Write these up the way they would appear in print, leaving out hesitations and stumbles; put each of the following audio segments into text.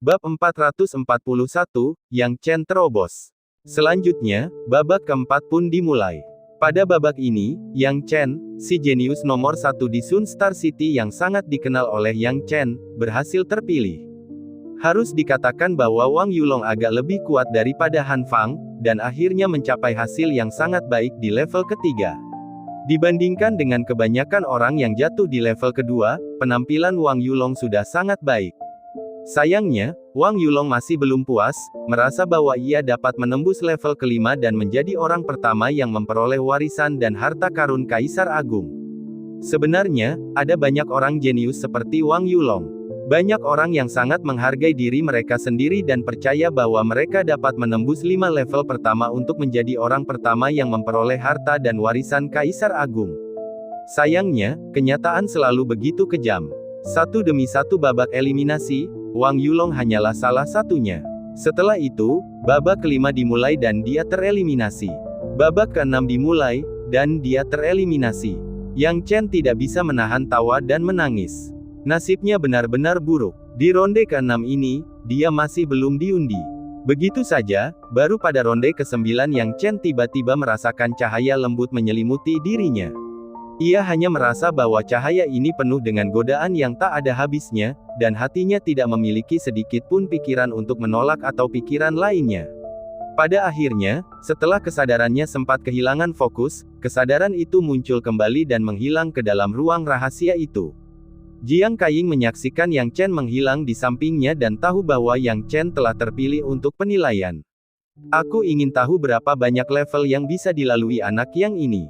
Bab 441, Yang Chen terobos. Selanjutnya, babak keempat pun dimulai. Pada babak ini, Yang Chen, si jenius nomor satu di Sun Star City yang sangat dikenal oleh Yang Chen, berhasil terpilih. Harus dikatakan bahwa Wang Yulong agak lebih kuat daripada Han Fang, dan akhirnya mencapai hasil yang sangat baik di level ketiga. Dibandingkan dengan kebanyakan orang yang jatuh di level kedua, penampilan Wang Yulong sudah sangat baik. Sayangnya, Wang Yulong masih belum puas, merasa bahwa ia dapat menembus level kelima dan menjadi orang pertama yang memperoleh warisan dan harta karun Kaisar Agung. Sebenarnya, ada banyak orang jenius seperti Wang Yulong. Banyak orang yang sangat menghargai diri mereka sendiri dan percaya bahwa mereka dapat menembus 5 level pertama untuk menjadi orang pertama yang memperoleh harta dan warisan Kaisar Agung. Sayangnya, kenyataan selalu begitu kejam. Satu demi satu babak eliminasi, Wang Yulong hanyalah salah satunya. Setelah itu, babak kelima dimulai dan dia tereliminasi. Babak keenam dimulai, dan dia tereliminasi. Yang Chen tidak bisa menahan tawa dan menangis. Nasibnya benar-benar buruk. Di ronde ke-6 ini, dia masih belum diundi. Begitu saja, baru pada ronde ke-9 Yang Chen tiba-tiba merasakan cahaya lembut menyelimuti dirinya. Ia hanya merasa bahwa cahaya ini penuh dengan godaan yang tak ada habisnya, dan hatinya tidak memiliki sedikit pun pikiran untuk menolak atau pikiran lainnya. Pada akhirnya, setelah kesadarannya sempat kehilangan fokus, kesadaran itu muncul kembali dan menghilang ke dalam ruang rahasia itu. Jiang Kaiying menyaksikan Yang Chen menghilang di sampingnya dan tahu bahwa Yang Chen telah terpilih untuk penilaian. Aku ingin tahu berapa banyak level yang bisa dilalui anak yang ini.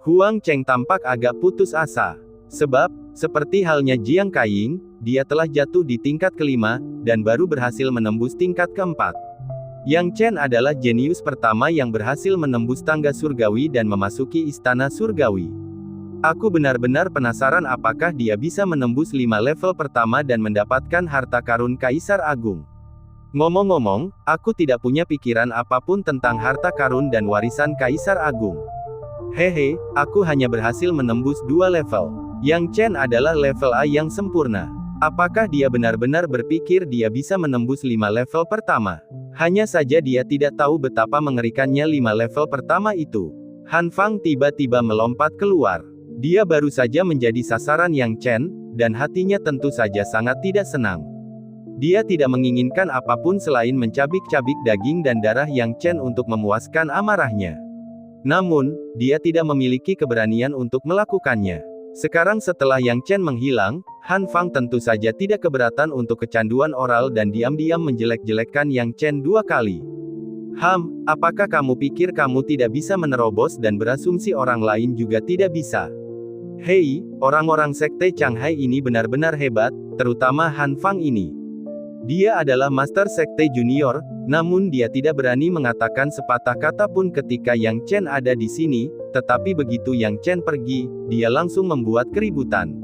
Huang Cheng tampak agak putus asa. Sebab, seperti halnya Jiang Kaiying, dia telah jatuh di tingkat kelima, dan baru berhasil menembus tingkat keempat. Yang Chen adalah jenius pertama yang berhasil menembus tangga surgawi dan memasuki istana surgawi. Aku benar-benar penasaran apakah dia bisa menembus 5 level pertama dan mendapatkan harta karun Kaisar Agung. Ngomong-ngomong, aku tidak punya pikiran apapun tentang harta karun dan warisan Kaisar Agung. Hehe, aku hanya berhasil menembus 2 level. Yang Chen adalah level A yang sempurna. Apakah dia benar-benar berpikir dia bisa menembus 5 level pertama? Hanya saja dia tidak tahu betapa mengerikannya 5 level pertama itu. Han Fang tiba-tiba melompat keluar. Dia baru saja menjadi sasaran Yang Chen, dan hatinya tentu saja sangat tidak senang. Dia tidak menginginkan apapun selain mencabik-cabik daging dan darah Yang Chen untuk memuaskan amarahnya. Namun, dia tidak memiliki keberanian untuk melakukannya. Sekarang setelah Yang Chen menghilang, Han Fang tentu saja tidak keberatan untuk kecanduan oral dan diam-diam menjelek-jelekkan Yang Chen 2 kali. Apakah kamu pikir kamu tidak bisa menerobos dan berasumsi orang lain juga tidak bisa? Hei, orang-orang sekte Changhai ini benar-benar hebat, terutama Han Fang ini. Dia adalah Master Sekte Junior, namun dia tidak berani mengatakan sepatah kata pun ketika Yang Chen ada di sini, tetapi begitu Yang Chen pergi, dia langsung membuat keributan.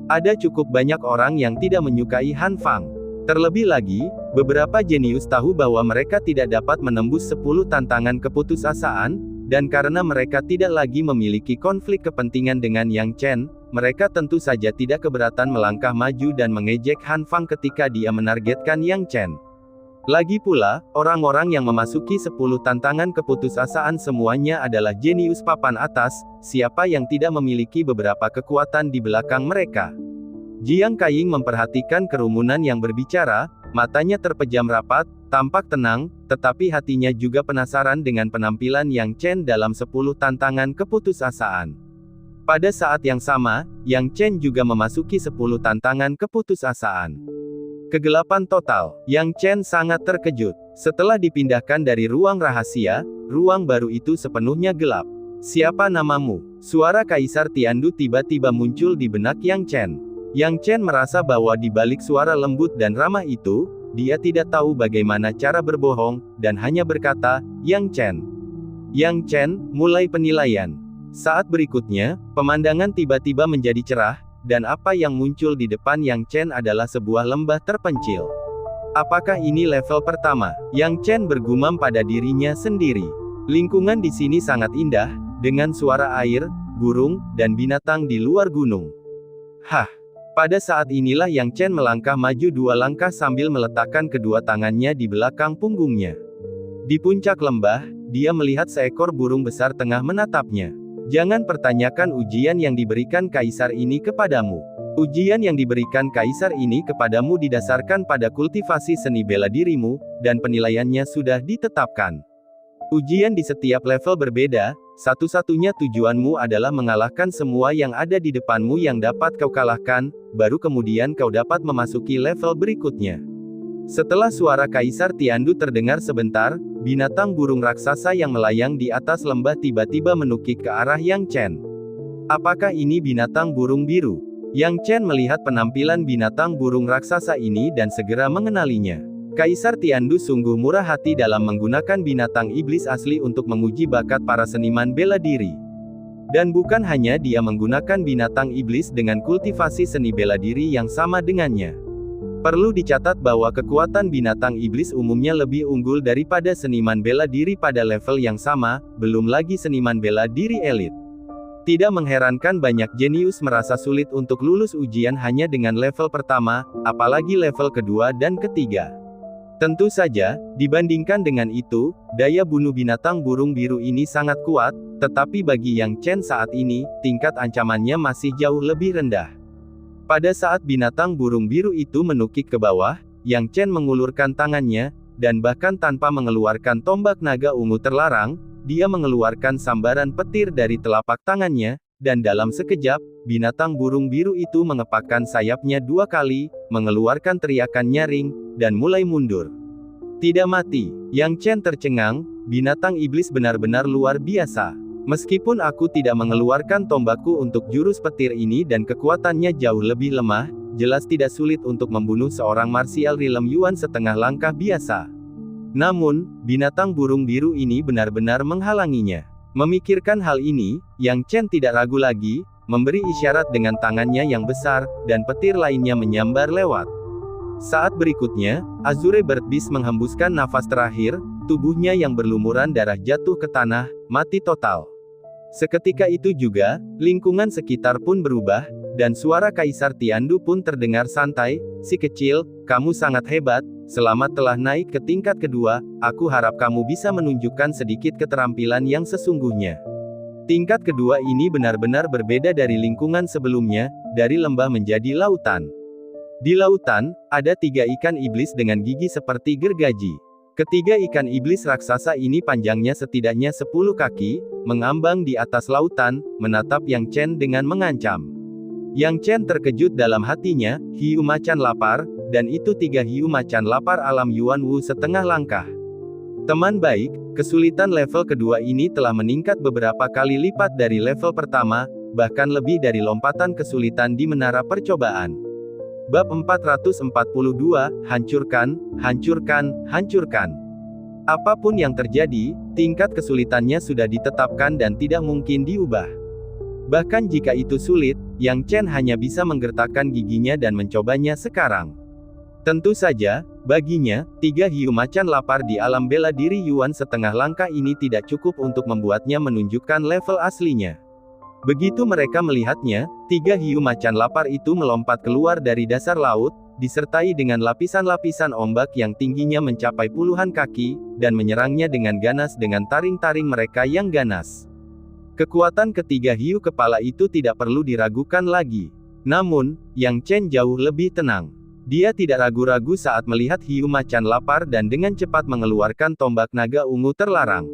Ada cukup banyak orang yang tidak menyukai Han Fang. Terlebih lagi, beberapa jenius tahu bahwa mereka tidak dapat menembus 10 tantangan keputusasaan, dan karena mereka tidak lagi memiliki konflik kepentingan dengan Yang Chen, mereka tentu saja tidak keberatan melangkah maju dan mengejek Han Fang ketika dia menargetkan Yang Chen. Lagi pula, orang-orang yang memasuki 10 tantangan keputusasaan semuanya adalah jenius papan atas, siapa yang tidak memiliki beberapa kekuatan di belakang mereka. Jiang Kaiying memperhatikan kerumunan yang berbicara, matanya terpejam rapat, tampak tenang, tetapi hatinya juga penasaran dengan penampilan Yang Chen dalam 10 tantangan keputusasaan. Pada saat yang sama, Yang Chen juga memasuki 10 tantangan keputusasaan. Kegelapan total. Yang Chen sangat terkejut. Setelah dipindahkan dari ruang rahasia, ruang baru itu sepenuhnya gelap. Siapa namamu? Suara Kaisar Tiandu tiba-tiba muncul di benak Yang Chen. Yang Chen merasa bahwa di balik suara lembut dan ramah itu, dia tidak tahu bagaimana cara berbohong, dan hanya berkata, Yang Chen. Yang Chen, mulai penilaian. Saat berikutnya, pemandangan tiba-tiba menjadi cerah, dan apa yang muncul di depan Yang Chen adalah sebuah lembah terpencil. Apakah ini level pertama? Yang Chen bergumam pada dirinya sendiri. Lingkungan di sini sangat indah, dengan suara air, burung, dan binatang di luar gunung. Pada saat inilah Yang Chen melangkah maju 2 langkah sambil meletakkan kedua tangannya di belakang punggungnya. Di puncak lembah, dia melihat seekor burung besar tengah menatapnya. Jangan pertanyakan ujian yang diberikan kaisar ini kepadamu. Ujian yang diberikan kaisar ini kepadamu didasarkan pada kultivasi seni bela dirimu, dan penilaiannya sudah ditetapkan. Ujian di setiap level berbeda, satu-satunya tujuanmu adalah mengalahkan semua yang ada di depanmu yang dapat kau kalahkan, baru kemudian kau dapat memasuki level berikutnya. Setelah suara Kaisar Tiandu terdengar sebentar, binatang burung raksasa yang melayang di atas lembah tiba-tiba menukik ke arah Yang Chen. Apakah ini binatang burung biru? Yang Chen melihat penampilan binatang burung raksasa ini dan segera mengenalinya. Kaisar Tiandu sungguh murah hati dalam menggunakan binatang iblis asli untuk menguji bakat para seniman bela diri. Dan bukan hanya dia menggunakan binatang iblis dengan kultivasi seni bela diri yang sama dengannya. Perlu dicatat bahwa kekuatan binatang iblis umumnya lebih unggul daripada seniman bela diri pada level yang sama, belum lagi seniman bela diri elit. Tidak mengherankan banyak jenius merasa sulit untuk lulus ujian hanya dengan level pertama, apalagi level kedua dan ketiga. Tentu saja, dibandingkan dengan itu, daya bunuh binatang burung biru ini sangat kuat, tetapi bagi Yang Chen saat ini, tingkat ancamannya masih jauh lebih rendah. Pada saat binatang burung biru itu menukik ke bawah, Yang Chen mengulurkan tangannya, dan bahkan tanpa mengeluarkan tombak naga ungu terlarang, dia mengeluarkan sambaran petir dari telapak tangannya, dan dalam sekejap, binatang burung biru itu mengepakkan sayapnya 2 kali, mengeluarkan teriakan nyaring, dan mulai mundur. Tidak mati. Yang Chen tercengang, binatang iblis benar-benar luar biasa. Meskipun aku tidak mengeluarkan tombakku untuk jurus petir ini dan kekuatannya jauh lebih lemah, jelas tidak sulit untuk membunuh seorang martial realm Yuan setengah langkah biasa. Namun, binatang burung biru ini benar-benar menghalanginya. Memikirkan hal ini, Yang Chen tidak ragu lagi, memberi isyarat dengan tangannya yang besar, dan petir lainnya menyambar lewat. Saat berikutnya, Azure Bird Beast menghembuskan nafas terakhir, tubuhnya yang berlumuran darah jatuh ke tanah, mati total. Seketika itu juga, lingkungan sekitar pun berubah, dan suara Kaisar Tiandu pun terdengar santai, "Si kecil, kamu sangat hebat, selamat telah naik ke tingkat kedua, aku harap kamu bisa menunjukkan sedikit keterampilan yang sesungguhnya." Tingkat kedua ini benar-benar berbeda dari lingkungan sebelumnya, dari lembah menjadi lautan. Di lautan, ada 3 ikan iblis dengan gigi seperti gergaji. Ketiga ikan iblis raksasa ini panjangnya setidaknya 10 kaki, mengambang di atas lautan, menatap Yang Chen dengan mengancam. Yang Chen terkejut dalam hatinya, hiu macan lapar, dan itu 3 hiu macan lapar alam Yuan Wu setengah langkah. Teman baik, kesulitan level kedua ini telah meningkat beberapa kali lipat dari level pertama, bahkan lebih dari lompatan kesulitan di menara percobaan. Bab 442, hancurkan, hancurkan, hancurkan. Apapun yang terjadi, tingkat kesulitannya sudah ditetapkan dan tidak mungkin diubah. Bahkan jika itu sulit, Yang Chen hanya bisa menggertakkan giginya dan mencobanya sekarang. Tentu saja, baginya, 3 hiu macan lapar di alam bela diri Yuan setengah langkah ini tidak cukup untuk membuatnya menunjukkan level aslinya. Begitu mereka melihatnya, 3 hiu macan lapar itu melompat keluar dari dasar laut, disertai dengan lapisan-lapisan ombak yang tingginya mencapai puluhan kaki, dan menyerangnya dengan ganas dengan taring-taring mereka yang ganas. Kekuatan ketiga hiu kepala itu tidak perlu diragukan lagi. Namun, Yang Chen jauh lebih tenang. Dia tidak ragu-ragu saat melihat hiu macan lapar dan dengan cepat mengeluarkan tombak naga ungu terlarang.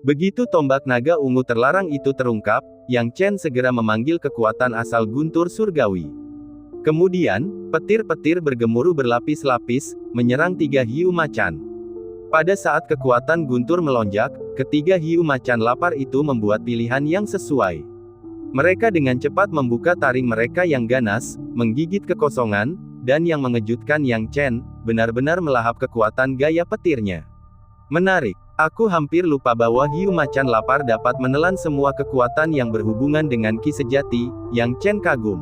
Begitu tombak naga ungu terlarang itu terungkap, Yang Chen segera memanggil kekuatan asal guntur surgawi. Kemudian, petir-petir bergemuruh berlapis-lapis, menyerang 3 hiu macan. Pada saat kekuatan guntur melonjak, ketiga hiu macan lapar itu membuat pilihan yang sesuai. Mereka dengan cepat membuka taring mereka yang ganas, menggigit kekosongan, dan yang mengejutkan Yang Chen, benar-benar melahap kekuatan gaya petirnya. Menarik. Aku hampir lupa bahwa hiu macan lapar dapat menelan semua kekuatan yang berhubungan dengan ki sejati, Yang Chen kagum.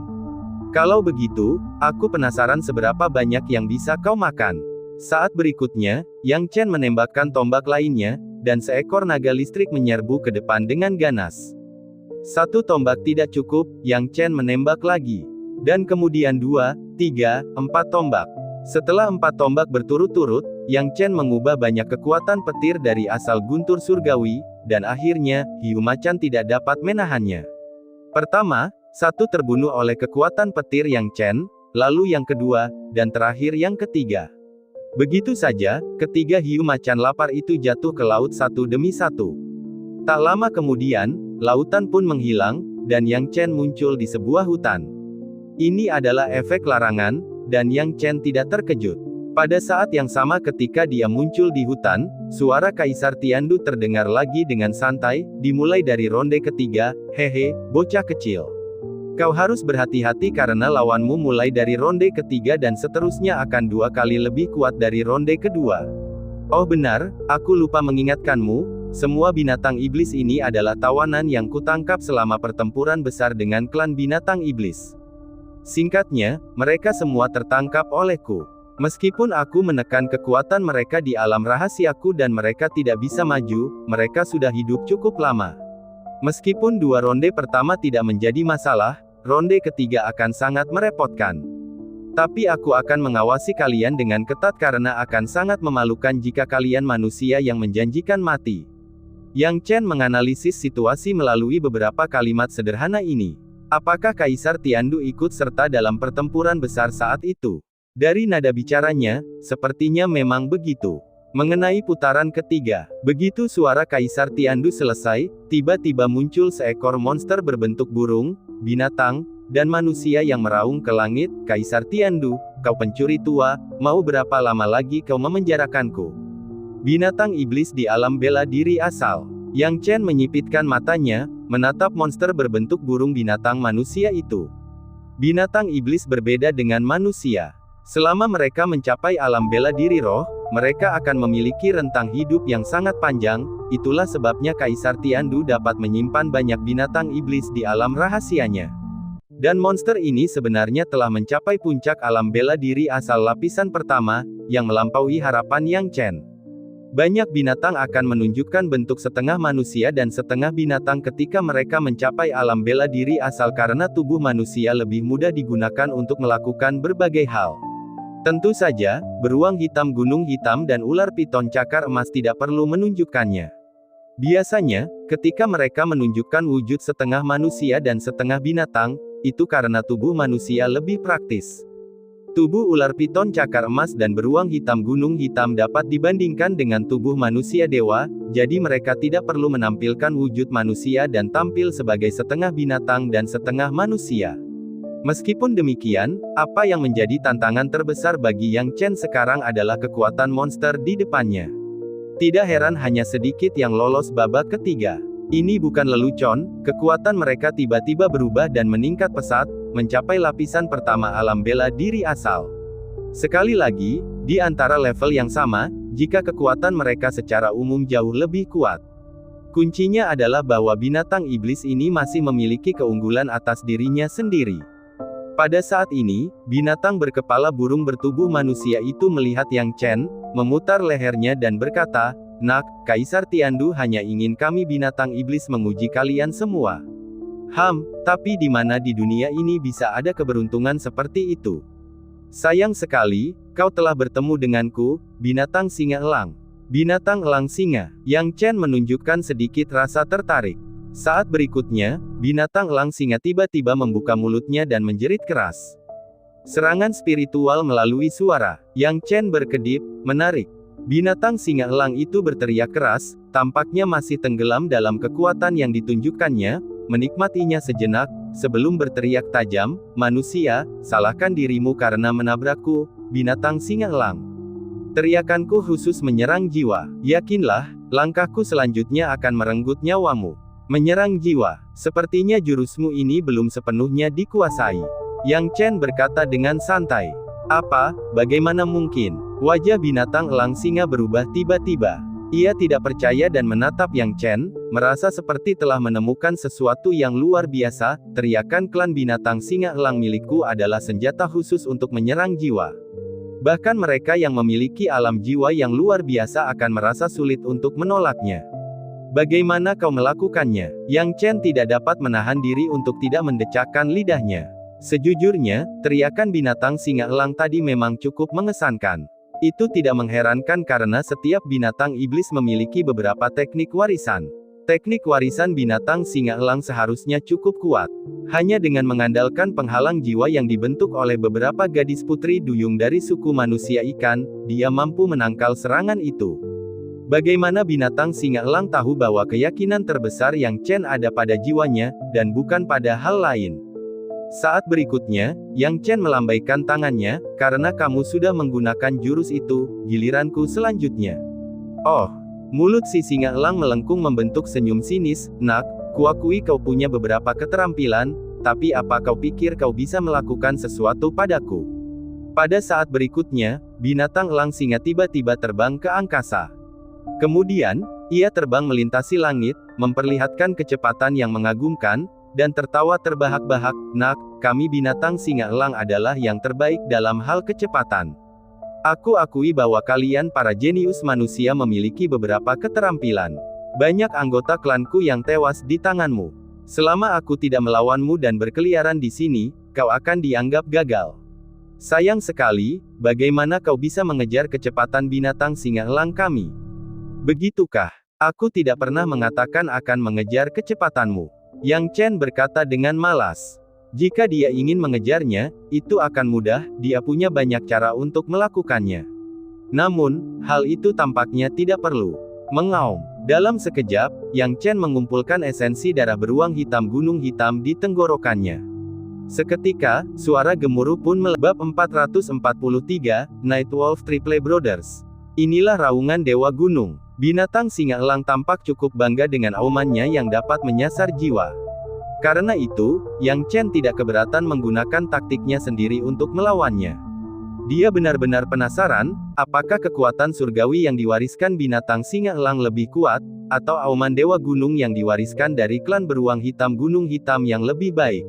Kalau begitu, aku penasaran seberapa banyak yang bisa kau makan. Saat berikutnya, Yang Chen menembakkan tombak lainnya, dan seekor naga listrik menyerbu ke depan dengan ganas. 1 tombak tidak cukup, Yang Chen menembak lagi. Dan kemudian 2, 3, 4 tombak. Setelah 4 tombak berturut-turut, Yang Chen mengubah banyak kekuatan petir dari asal guntur surgawi, dan akhirnya, hiu macan tidak dapat menahannya. Pertama, satu terbunuh oleh kekuatan petir Yang Chen, lalu yang kedua, dan terakhir yang ketiga. Begitu saja, ketiga hiu macan lapar itu jatuh ke laut satu demi satu. Tak lama kemudian, lautan pun menghilang, dan Yang Chen muncul di sebuah hutan. Ini adalah efek larangan, dan Yang Chen tidak terkejut. Pada saat yang sama ketika dia muncul di hutan, suara Kaisar Tiandu terdengar lagi dengan santai, dimulai dari ronde ketiga, hehe, bocah kecil. Kau harus berhati-hati karena lawanmu mulai dari ronde ketiga dan seterusnya akan 2 kali lebih kuat dari ronde kedua. Oh benar, aku lupa mengingatkanmu, semua binatang iblis ini adalah tawanan yang kutangkap selama pertempuran besar dengan klan binatang iblis. Singkatnya, mereka semua tertangkap olehku. Meskipun aku menekan kekuatan mereka di alam rahasiaku dan mereka tidak bisa maju, mereka sudah hidup cukup lama. Meskipun 2 ronde pertama tidak menjadi masalah, ronde ketiga akan sangat merepotkan. Tapi aku akan mengawasi kalian dengan ketat karena akan sangat memalukan jika kalian manusia yang menjanjikan mati. Yang Chen menganalisis situasi melalui beberapa kalimat sederhana ini. Apakah Kaisar Tiandu ikut serta dalam pertempuran besar saat itu? Dari nada bicaranya, sepertinya memang begitu. Mengenai putaran ketiga, begitu suara Kaisar Tiandu selesai, tiba-tiba muncul seekor monster berbentuk burung, binatang, dan manusia yang meraung ke langit. Kaisar Tiandu, kau pencuri tua, mau berapa lama lagi kau memenjarakanku? Binatang iblis di alam bela diri asal. Yang Chen menyipitkan matanya, menatap monster berbentuk burung binatang manusia itu. Binatang iblis berbeda dengan manusia. Selama mereka mencapai alam bela diri roh, mereka akan memiliki rentang hidup yang sangat panjang, itulah sebabnya Kaisar Tiandu dapat menyimpan banyak binatang iblis di alam rahasianya. Dan monster ini sebenarnya telah mencapai puncak alam bela diri asal lapisan pertama, yang melampaui harapan Yang Chen. Banyak binatang akan menunjukkan bentuk setengah manusia dan setengah binatang ketika mereka mencapai alam bela diri asal karena tubuh manusia lebih mudah digunakan untuk melakukan berbagai hal. Tentu saja, beruang hitam gunung hitam dan ular piton cakar emas tidak perlu menunjukkannya. Biasanya, ketika mereka menunjukkan wujud setengah manusia dan setengah binatang, itu karena tubuh manusia lebih praktis. Tubuh ular piton cakar emas dan beruang hitam gunung hitam dapat dibandingkan dengan tubuh manusia dewa, jadi mereka tidak perlu menampilkan wujud manusia dan tampil sebagai setengah binatang dan setengah manusia. Meskipun demikian, apa yang menjadi tantangan terbesar bagi Yang Chen sekarang adalah kekuatan monster di depannya. Tidak heran hanya sedikit yang lolos babak ketiga. Ini bukan lelucon, kekuatan mereka tiba-tiba berubah dan meningkat pesat, mencapai lapisan pertama alam bela diri asal. Sekali lagi, di antara level yang sama, jika kekuatan mereka secara umum jauh lebih kuat. Kuncinya adalah bahwa binatang iblis ini masih memiliki keunggulan atas dirinya sendiri. Pada saat ini, binatang berkepala burung bertubuh manusia itu melihat Yang Chen, memutar lehernya dan berkata, "Nak, Kaisar Tiandu hanya ingin kami binatang iblis menguji kalian semua." Tapi di mana di dunia ini bisa ada keberuntungan seperti itu? Sayang sekali, kau telah bertemu denganku, binatang singa elang. Binatang elang singa. Yang Chen menunjukkan sedikit rasa tertarik. Saat berikutnya, binatang elang singa tiba-tiba membuka mulutnya dan menjerit keras. Serangan spiritual melalui suara. Yang Chen berkedip, menarik. Binatang singa elang itu berteriak keras, tampaknya masih tenggelam dalam kekuatan yang ditunjukkannya, menikmatinya sejenak, sebelum berteriak tajam, "Manusia, salahkan dirimu karena menabrakku, binatang singa elang. Teriakanku khusus menyerang jiwa. Yakinlah, langkahku selanjutnya akan merenggut nyawamu." Menyerang jiwa. Sepertinya jurusmu ini belum sepenuhnya dikuasai. Yang Chen berkata dengan santai. Apa, bagaimana mungkin? Wajah binatang elang singa berubah tiba-tiba. Ia tidak percaya dan menatap Yang Chen, merasa seperti telah menemukan sesuatu yang luar biasa. Teriakan klan binatang singa elang milikku adalah senjata khusus untuk menyerang jiwa. Bahkan mereka yang memiliki alam jiwa yang luar biasa akan merasa sulit untuk menolaknya. Bagaimana kau melakukannya? Yang Chen tidak dapat menahan diri untuk tidak mendecakkan lidahnya. Sejujurnya, teriakan binatang singa elang tadi memang cukup mengesankan. Itu tidak mengherankan karena setiap binatang iblis memiliki beberapa teknik warisan. Teknik warisan binatang singa elang seharusnya cukup kuat. Hanya dengan mengandalkan penghalang jiwa yang dibentuk oleh beberapa gadis putri duyung dari suku manusia ikan, dia mampu menangkal serangan itu. Bagaimana binatang singa elang tahu bahwa keyakinan terbesar Yang Chen ada pada jiwanya, dan bukan pada hal lain? Saat berikutnya, Yang Chen melambaikan tangannya, karena kamu sudah menggunakan jurus itu, giliranku selanjutnya. Oh, mulut si singa elang melengkung membentuk senyum sinis. Nak, kuakui kau punya beberapa keterampilan, tapi apa kau pikir kau bisa melakukan sesuatu padaku? Pada saat berikutnya, binatang elang singa tiba-tiba terbang ke angkasa. Kemudian, ia terbang melintasi langit, memperlihatkan kecepatan yang mengagumkan, dan tertawa terbahak-bahak. Nak, kami binatang singa elang adalah yang terbaik dalam hal kecepatan. Aku akui bahwa kalian para jenius manusia memiliki beberapa keterampilan. Banyak anggota klanku yang tewas di tanganmu. Selama aku tidak melawanmu dan berkeliaran di sini, kau akan dianggap gagal. Sayang sekali, bagaimana kau bisa mengejar kecepatan binatang singa elang kami? Begitukah? Aku tidak pernah mengatakan akan mengejar kecepatanmu. Yang Chen berkata dengan malas. Jika dia ingin mengejarnya, itu akan mudah, dia punya banyak cara untuk melakukannya. Namun, hal itu tampaknya tidak perlu. Mengaum. Dalam sekejap, Yang Chen mengumpulkan esensi darah beruang hitam gunung hitam di tenggorokannya. Seketika, suara gemuruh pun melebab. 443, Nightwolf Triple Brothers. Inilah raungan Dewa Gunung. Binatang singa elang tampak cukup bangga dengan aumannya yang dapat menyasar jiwa. Karena itu, Yang Chen tidak keberatan menggunakan taktiknya sendiri untuk melawannya. Dia benar-benar penasaran, apakah kekuatan surgawi yang diwariskan binatang singa elang lebih kuat, atau auman Dewa Gunung yang diwariskan dari klan beruang hitam Gunung Hitam yang lebih baik.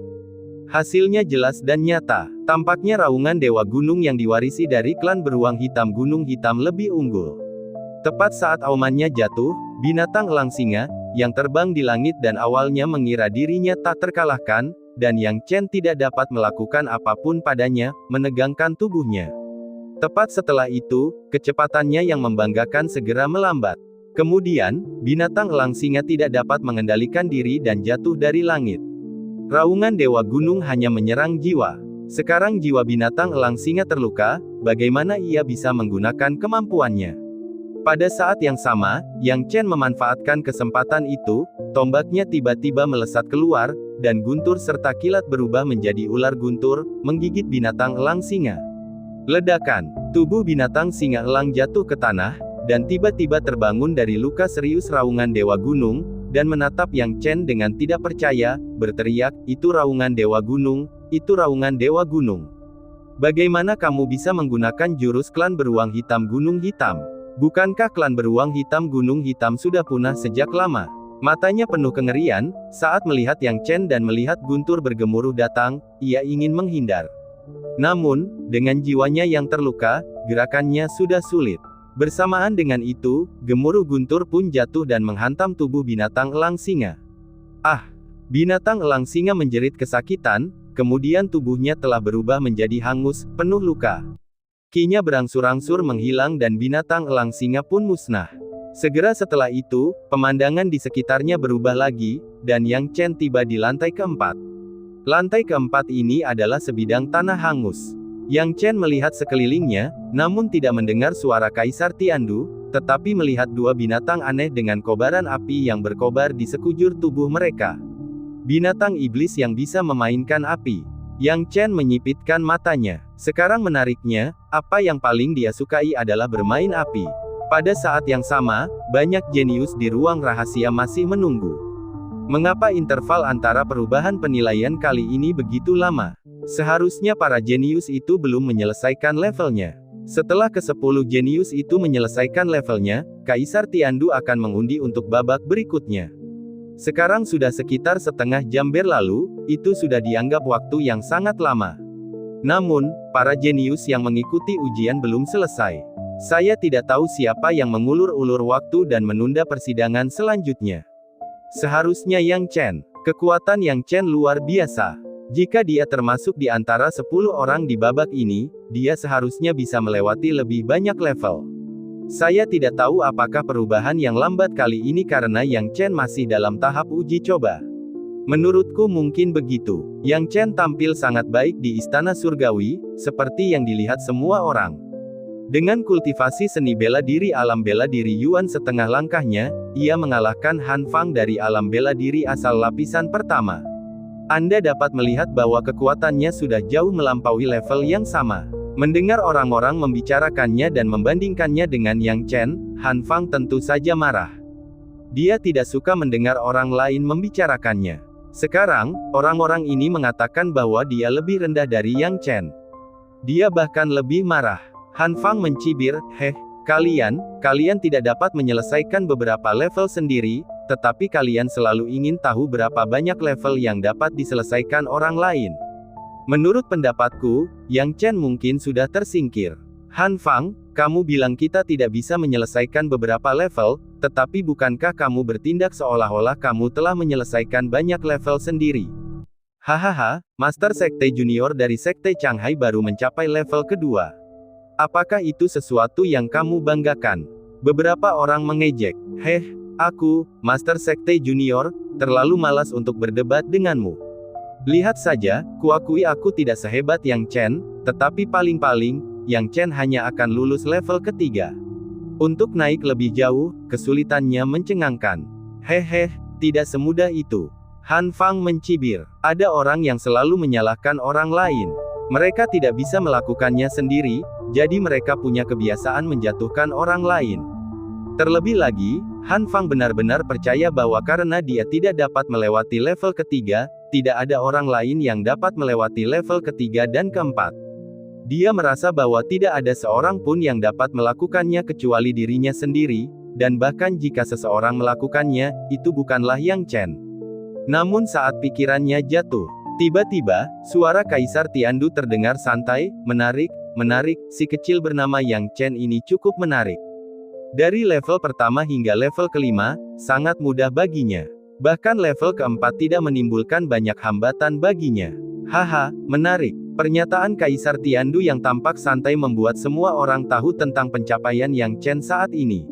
Hasilnya jelas dan nyata. Tampaknya raungan Dewa Gunung yang diwarisi dari klan beruang hitam Gunung Hitam lebih unggul. Tepat saat aumannya jatuh, binatang elang singa, yang terbang di langit dan awalnya mengira dirinya tak terkalahkan, dan Yang Chen tidak dapat melakukan apapun padanya, menegangkan tubuhnya. Tepat setelah itu, kecepatannya yang membanggakan segera melambat. Kemudian, binatang elang singa tidak dapat mengendalikan diri dan jatuh dari langit. Raungan Dewa Gunung hanya menyerang jiwa. Sekarang jiwa binatang elang singa terluka, bagaimana ia bisa menggunakan kemampuannya? Pada saat yang sama, Yang Chen memanfaatkan kesempatan itu, tombaknya tiba-tiba melesat keluar, dan guntur serta kilat berubah menjadi ular guntur, menggigit binatang elang singa. Ledakan. Tubuh binatang singa elang jatuh ke tanah, dan tiba-tiba terbangun dari luka serius raungan Dewa Gunung, dan menatap Yang Chen dengan tidak percaya, berteriak, itu raungan Dewa Gunung, itu raungan Dewa Gunung. Bagaimana kamu bisa menggunakan jurus klan beruang hitam Gunung Hitam? Bukankah klan beruang hitam Gunung Hitam sudah punah sejak lama? Matanya penuh kengerian, saat melihat Yang Chen dan melihat guntur bergemuruh datang, ia ingin menghindar. Namun, dengan jiwanya yang terluka, gerakannya sudah sulit. Bersamaan dengan itu, gemuruh guntur pun jatuh dan menghantam tubuh binatang elang singa. Ah! Binatang elang singa menjerit kesakitan, kemudian tubuhnya telah berubah menjadi hangus, penuh luka. Kinya berangsur-angsur menghilang dan binatang elang singa pun musnah. Segera setelah itu, pemandangan di sekitarnya berubah lagi, dan Yang Chen tiba di lantai keempat. Lantai keempat ini adalah sebidang tanah hangus. Yang Chen melihat sekelilingnya, namun tidak mendengar suara Kaisar Tiandu, tetapi melihat dua binatang aneh dengan kobaran api yang berkobar di sekujur tubuh mereka. Binatang iblis yang bisa memainkan api. Yang Chen menyipitkan matanya. Sekarang menariknya, apa yang paling dia sukai adalah bermain api. Pada saat yang sama, banyak jenius di ruang rahasia masih menunggu. Mengapa interval antara perubahan penilaian kali ini begitu lama? Seharusnya para jenius itu belum menyelesaikan levelnya. Setelah ke-10 jenius itu menyelesaikan levelnya, Kaisar Tiandu akan mengundi untuk babak berikutnya. Sekarang sudah sekitar setengah jam berlalu, itu sudah dianggap waktu yang sangat lama. Namun, para jenius yang mengikuti ujian belum selesai. Saya tidak tahu siapa yang mengulur-ulur waktu dan menunda persidangan selanjutnya. Seharusnya Yang Chen. Kekuatan Yang Chen luar biasa. Jika dia termasuk di antara 10 orang di babak ini, dia seharusnya bisa melewati lebih banyak level. Saya tidak tahu apakah perubahan yang lambat kali ini karena Yang Chen masih dalam tahap uji coba. Menurutku mungkin begitu. Yang Chen tampil sangat baik di Istana Surgawi, seperti yang dilihat semua orang. Dengan kultivasi seni bela diri alam bela diri Yuan setengah langkahnya, ia mengalahkan Han Fang dari alam bela diri asal lapisan pertama. Anda dapat melihat bahwa kekuatannya sudah jauh melampaui level yang sama. Mendengar orang-orang membicarakannya dan membandingkannya dengan Yang Chen, Han Fang tentu saja marah. Dia tidak suka mendengar orang lain membicarakannya. Sekarang, orang-orang ini mengatakan bahwa dia lebih rendah dari Yang Chen. Dia bahkan lebih marah. Han Fang mencibir, kalian tidak dapat menyelesaikan beberapa level sendiri, tetapi kalian selalu ingin tahu berapa banyak level yang dapat diselesaikan orang lain. Menurut pendapatku, Yang Chen mungkin sudah tersingkir. Han Fang, kamu bilang kita tidak bisa menyelesaikan beberapa level, tetapi bukankah kamu bertindak seolah-olah kamu telah menyelesaikan banyak level sendiri? Hahaha, Master Sekte Junior dari Sekte Changhai baru mencapai level kedua. Apakah itu sesuatu yang kamu banggakan? Beberapa orang mengejek. Aku, Master Sekte Junior, terlalu malas untuk berdebat denganmu. Lihat saja, kuakui aku tidak sehebat Yang Chen, tetapi paling-paling, Yang Chen hanya akan lulus level ketiga. Untuk naik lebih jauh, kesulitannya mencengangkan. Tidak semudah itu. Han Fang mencibir. Ada orang yang selalu menyalahkan orang lain. Mereka tidak bisa melakukannya sendiri, jadi mereka punya kebiasaan menjatuhkan orang lain. Terlebih lagi, Han Fang benar-benar percaya bahwa karena dia tidak dapat melewati level ketiga, tidak ada orang lain yang dapat melewati level ketiga dan keempat. Dia merasa bahwa tidak ada seorang pun yang dapat melakukannya kecuali dirinya sendiri, dan bahkan jika seseorang melakukannya, itu bukanlah Yang Chen. Namun saat pikirannya jatuh, tiba-tiba, suara Kaisar Tiandu terdengar santai, menarik, si kecil bernama Yang Chen ini cukup menarik. Dari level pertama hingga level kelima, sangat mudah baginya. Bahkan level keempat tidak menimbulkan banyak hambatan baginya. Menarik. Pernyataan Kaisar Tiandu yang tampak santai membuat semua orang tahu tentang pencapaian Yang Chen saat ini.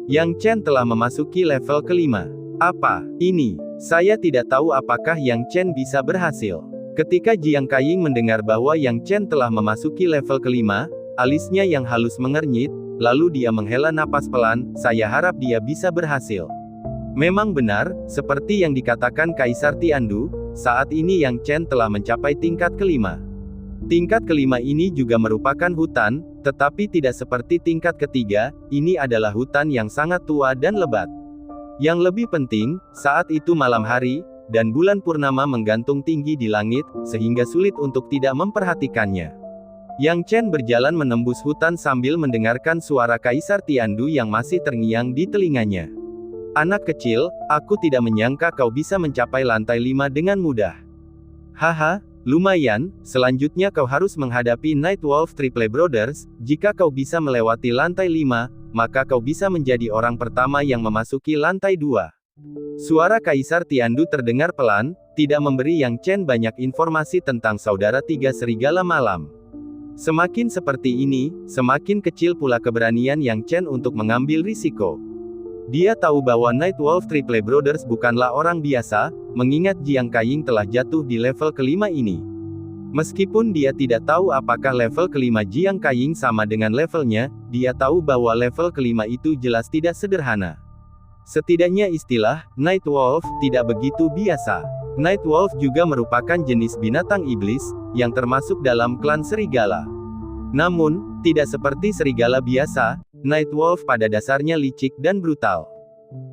Yang Chen telah memasuki level kelima. Apa ini? Saya tidak tahu apakah Yang Chen bisa berhasil. Ketika Jiang Kaiying mendengar bahwa Yang Chen telah memasuki level kelima, alisnya yang halus mengernyit, lalu dia menghela napas pelan, saya harap dia bisa berhasil. Memang benar, seperti yang dikatakan Kaisar Tiandu, saat ini Yang Chen telah mencapai tingkat kelima. Tingkat kelima ini juga merupakan hutan, tetapi tidak seperti tingkat ketiga, ini adalah hutan yang sangat tua dan lebat. Yang lebih penting, saat itu malam hari, dan bulan purnama menggantung tinggi di langit, sehingga sulit untuk tidak memperhatikannya. Yang Chen berjalan menembus hutan sambil mendengarkan suara Kaisar Tiandu yang masih terngiang di telinganya. Anak kecil, aku tidak menyangka kau bisa mencapai lantai 5 dengan mudah. Lumayan, selanjutnya kau harus menghadapi Night Wolf Triple Brothers, jika kau bisa melewati lantai 5, maka kau bisa menjadi orang pertama yang memasuki lantai 2. Suara Kaisar Tiandu terdengar pelan, tidak memberi Yang Chen banyak informasi tentang saudara tiga serigala malam. Semakin seperti ini, semakin kecil pula keberanian Yang Chen untuk mengambil risiko. Dia tahu bahwa Night Wolf Triple Brothers bukanlah orang biasa, mengingat Jiang Kaiying telah jatuh di level kelima ini. Meskipun dia tidak tahu apakah level kelima Jiang Kaiying sama dengan levelnya, dia tahu bahwa level kelima itu jelas tidak sederhana. Setidaknya istilah Night Wolf tidak begitu biasa. Night Wolf juga merupakan jenis binatang iblis, yang termasuk dalam klan serigala. Namun, tidak seperti serigala biasa, Night Wolf pada dasarnya licik dan brutal.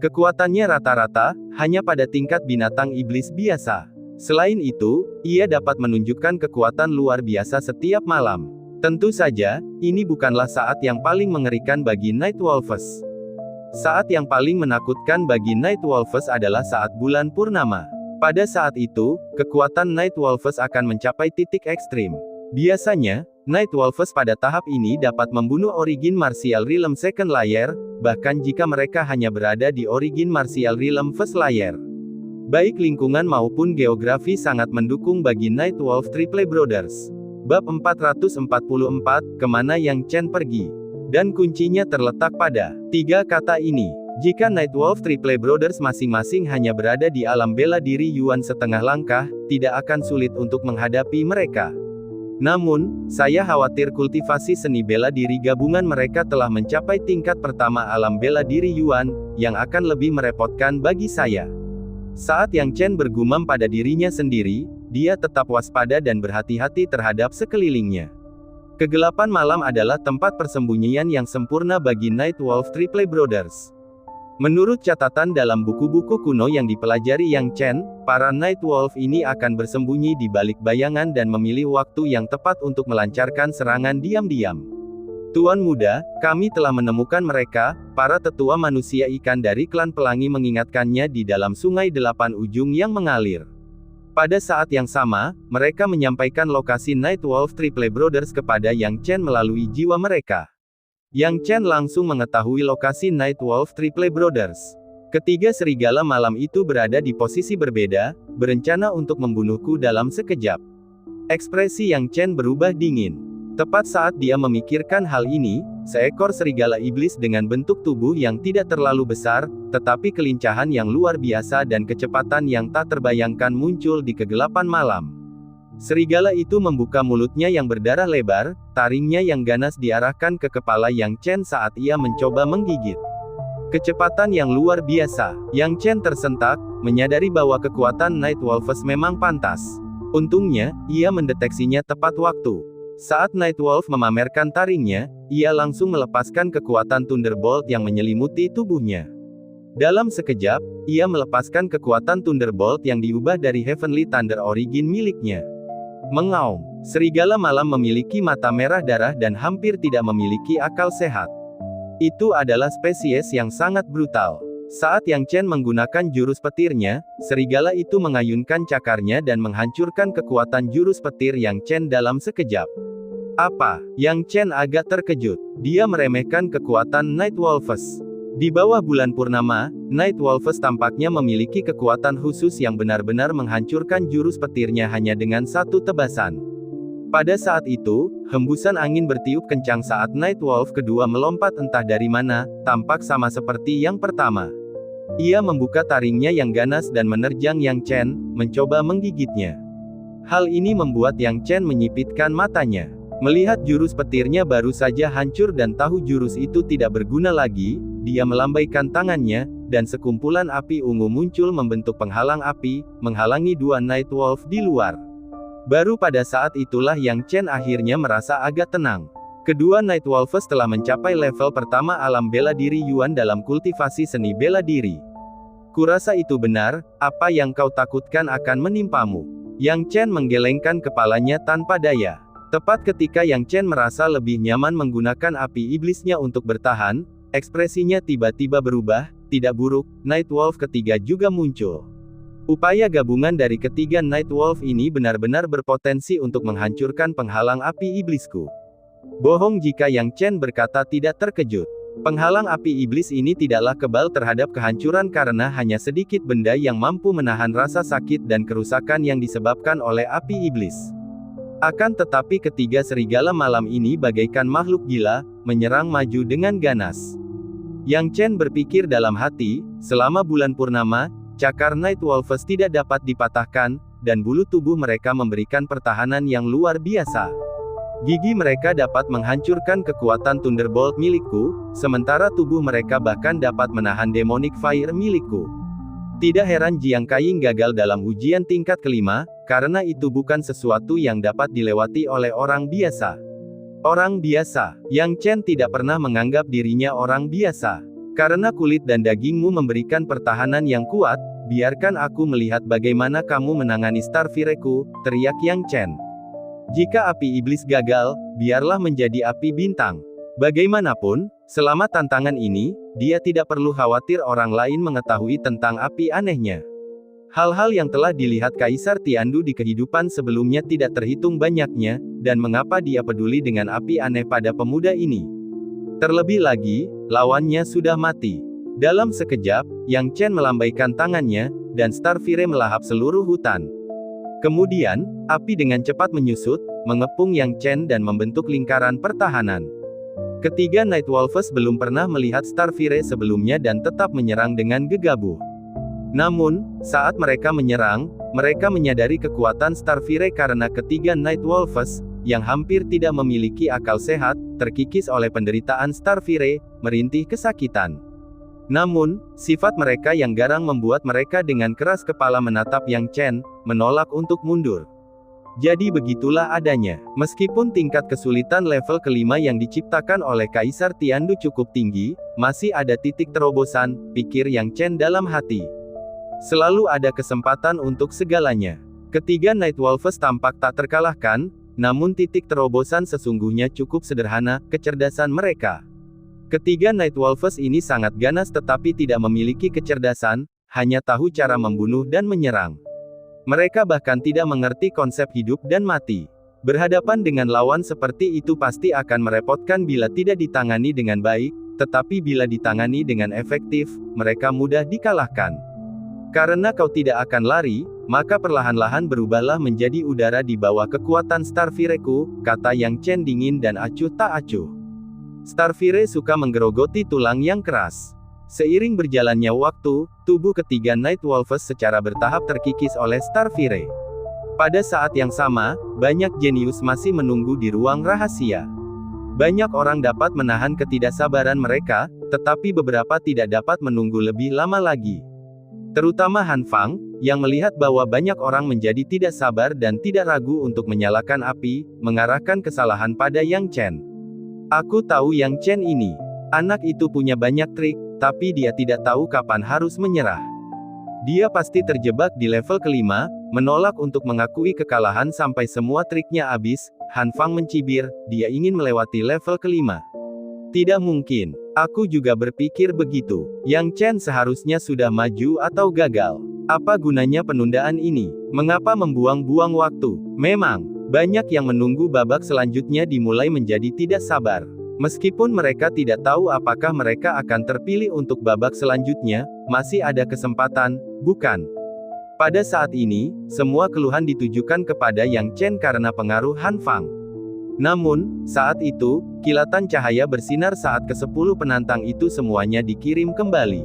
Kekuatannya rata-rata, hanya pada tingkat binatang iblis biasa. Selain itu, ia dapat menunjukkan kekuatan luar biasa setiap malam. Tentu saja, ini bukanlah saat yang paling mengerikan bagi Night Wolves. Saat yang paling menakutkan bagi Night Wolves adalah saat bulan purnama. Pada saat itu, kekuatan Night Wolves akan mencapai titik ekstrim. Biasanya, Night Wolves pada tahap ini dapat membunuh Origin Martial Realm Second Layer, bahkan jika mereka hanya berada di Origin Martial Realm First Layer. Baik lingkungan maupun geografi sangat mendukung bagi Nightwolf Triple Brothers. Bab 444, Kemana Yang Chen Pergi? Dan kuncinya terletak pada tiga kata ini. Jika Nightwolf Triple Brothers masing-masing hanya berada di alam bela diri Yuan setengah langkah, tidak akan sulit untuk menghadapi mereka. Namun, saya khawatir kultivasi seni bela diri gabungan mereka telah mencapai tingkat pertama alam bela diri Yuan, yang akan lebih merepotkan bagi saya. Saat Yang Chen bergumam pada dirinya sendiri, dia tetap waspada dan berhati-hati terhadap sekelilingnya. Kegelapan malam adalah tempat persembunyian yang sempurna bagi Nightwolf Triple Brothers. Menurut catatan dalam buku-buku kuno yang dipelajari Yang Chen, para Nightwolf ini akan bersembunyi di balik bayangan dan memilih waktu yang tepat untuk melancarkan serangan diam-diam. Tuan muda, kami telah menemukan mereka, para tetua manusia ikan dari klan pelangi mengingatkannya di dalam sungai delapan ujung yang mengalir. Pada saat yang sama, mereka menyampaikan lokasi Nightwolf Triple Brothers kepada Yang Chen melalui jiwa mereka. Yang Chen langsung mengetahui lokasi Nightwolf Triple Brothers. Ketiga serigala malam itu berada di posisi berbeda, berencana untuk membunuhku dalam sekejap. Ekspresi Yang Chen berubah dingin. Tepat saat dia memikirkan hal ini, seekor serigala iblis dengan bentuk tubuh yang tidak terlalu besar, tetapi kelincahan yang luar biasa dan kecepatan yang tak terbayangkan muncul di kegelapan malam. Serigala itu membuka mulutnya yang berdarah lebar, taringnya yang ganas diarahkan ke kepala Yang Chen saat ia mencoba menggigit. Kecepatan yang luar biasa. Yang Chen tersentak, menyadari bahwa kekuatan Nightwolves memang pantas. Untungnya, ia mendeteksinya tepat waktu. Saat Nightwolf memamerkan taringnya, ia langsung melepaskan kekuatan Thunderbolt yang menyelimuti tubuhnya. Dalam sekejap, ia melepaskan kekuatan Thunderbolt yang diubah dari Heavenly Thunder Origin miliknya. Mengaum, serigala malam memiliki mata merah darah dan hampir tidak memiliki akal sehat. Itu adalah spesies yang sangat brutal. Saat Yang Chen menggunakan jurus petirnya, serigala itu mengayunkan cakarnya dan menghancurkan kekuatan jurus petir Yang Chen dalam sekejap. Apa? Yang Chen agak terkejut. Dia meremehkan kekuatan Nightwolves. Di bawah bulan purnama, Nightwolves tampaknya memiliki kekuatan khusus yang benar-benar menghancurkan jurus petirnya hanya dengan satu tebasan. Pada saat itu, hembusan angin bertiup kencang saat Nightwolf kedua melompat entah dari mana, tampak sama seperti yang pertama. Ia membuka taringnya yang ganas dan menerjang Yang Chen, mencoba menggigitnya. Hal ini membuat Yang Chen menyipitkan matanya. Melihat jurus petirnya baru saja hancur dan tahu jurus itu tidak berguna lagi, dia melambaikan tangannya, dan sekumpulan api ungu muncul membentuk penghalang api, menghalangi dua Nightwolf di luar. Baru pada saat itulah Yang Chen akhirnya merasa agak tenang. Kedua Nightwolves telah mencapai level pertama alam bela diri Yuan dalam kultivasi seni bela diri. Kurasa itu benar, apa yang kau takutkan akan menimpamu. Yang Chen menggelengkan kepalanya tanpa daya. Tepat ketika Yang Chen merasa lebih nyaman menggunakan api iblisnya untuk bertahan, ekspresinya tiba-tiba berubah, tidak buruk, Nightwolf ketiga juga muncul. Upaya gabungan dari ketiga Nightwolf ini benar-benar berpotensi untuk menghancurkan penghalang api iblisku. Bohong jika Yang Chen berkata tidak terkejut. Penghalang api iblis ini tidaklah kebal terhadap kehancuran karena hanya sedikit benda yang mampu menahan rasa sakit dan kerusakan yang disebabkan oleh api iblis. Akan tetapi ketiga serigala malam ini bagaikan makhluk gila, menyerang maju dengan ganas. Yang Chen berpikir dalam hati, selama bulan purnama, cakar Nightwolves tidak dapat dipatahkan, dan bulu tubuh mereka memberikan pertahanan yang luar biasa. Gigi mereka dapat menghancurkan kekuatan Thunderbolt milikku, sementara tubuh mereka bahkan dapat menahan Demonic Fire milikku. Tidak heran Jiang Kaiying gagal dalam ujian tingkat kelima, karena itu bukan sesuatu yang dapat dilewati oleh orang biasa. Orang biasa. Yang Chen tidak pernah menganggap dirinya orang biasa. Karena kulit dan dagingmu memberikan pertahanan yang kuat, biarkan aku melihat bagaimana kamu menangani Starfireku, teriak Yang Chen. Jika api iblis gagal, biarlah menjadi api bintang. Bagaimanapun, selama tantangan ini, dia tidak perlu khawatir orang lain mengetahui tentang api anehnya. Hal-hal yang telah dilihat Kaisar Tiandu di kehidupan sebelumnya tidak terhitung banyaknya, dan mengapa dia peduli dengan api aneh pada pemuda ini. Terlebih lagi, lawannya sudah mati. Dalam sekejap, Yang Chen melambaikan tangannya, dan Starfire melahap seluruh hutan. Kemudian, api dengan cepat menyusut, mengepung Yang Chen dan membentuk lingkaran pertahanan. Ketiga Nightwolves belum pernah melihat Starfire sebelumnya dan tetap menyerang dengan gegabah. Namun, saat mereka menyerang, mereka menyadari kekuatan Starfire karena ketiga Nightwolves, yang hampir tidak memiliki akal sehat, terkikis oleh penderitaan Starfire, merintih kesakitan. Namun, sifat mereka yang garang membuat mereka dengan keras kepala menatap Yang Chen, menolak untuk mundur. Jadi begitulah adanya. Meskipun tingkat kesulitan level kelima yang diciptakan oleh Kaisar Tiandu cukup tinggi, masih ada titik terobosan, pikir Yang Chen dalam hati. Selalu ada kesempatan untuk segalanya. Ketiga Nightwolves tampak tak terkalahkan, namun titik terobosan sesungguhnya cukup sederhana, kecerdasan mereka. Ketiga Nightwolves ini sangat ganas tetapi tidak memiliki kecerdasan, hanya tahu cara membunuh dan menyerang. Mereka bahkan tidak mengerti konsep hidup dan mati. Berhadapan dengan lawan seperti itu pasti akan merepotkan bila tidak ditangani dengan baik, tetapi bila ditangani dengan efektif, mereka mudah dikalahkan. Karena kau tidak akan lari, maka perlahan-lahan berubahlah menjadi udara di bawah kekuatan Starfire-ku, kata Yang Chen dingin dan acuh tak acuh. Starfire suka menggerogoti tulang yang keras. Seiring berjalannya waktu, tubuh ketiga Nightwolves secara bertahap terkikis oleh Starfire. Pada saat yang sama, banyak jenius masih menunggu di ruang rahasia. Banyak orang dapat menahan ketidaksabaran mereka, tetapi beberapa tidak dapat menunggu lebih lama lagi. Terutama Han Fang, yang melihat bahwa banyak orang menjadi tidak sabar dan tidak ragu untuk menyalakan api, mengarahkan kesalahan pada Yang Chen. Aku tahu Yang Chen ini. Anak itu punya banyak trik, tapi dia tidak tahu kapan harus menyerah. Dia pasti terjebak di level kelima, menolak untuk mengakui kekalahan sampai semua triknya habis. Han Fang mencibir, dia ingin melewati level kelima. Tidak mungkin. Aku juga berpikir begitu. Yang Chen seharusnya sudah maju atau gagal. Apa gunanya penundaan ini? Mengapa membuang-buang waktu? Memang, banyak yang menunggu babak selanjutnya dimulai menjadi tidak sabar. Meskipun mereka tidak tahu apakah mereka akan terpilih untuk babak selanjutnya, masih ada kesempatan, bukan? Pada saat ini, semua keluhan ditujukan kepada Yang Chen karena pengaruh Han Fang. Namun, saat itu, kilatan cahaya bersinar saat ke-10 penantang itu semuanya dikirim kembali.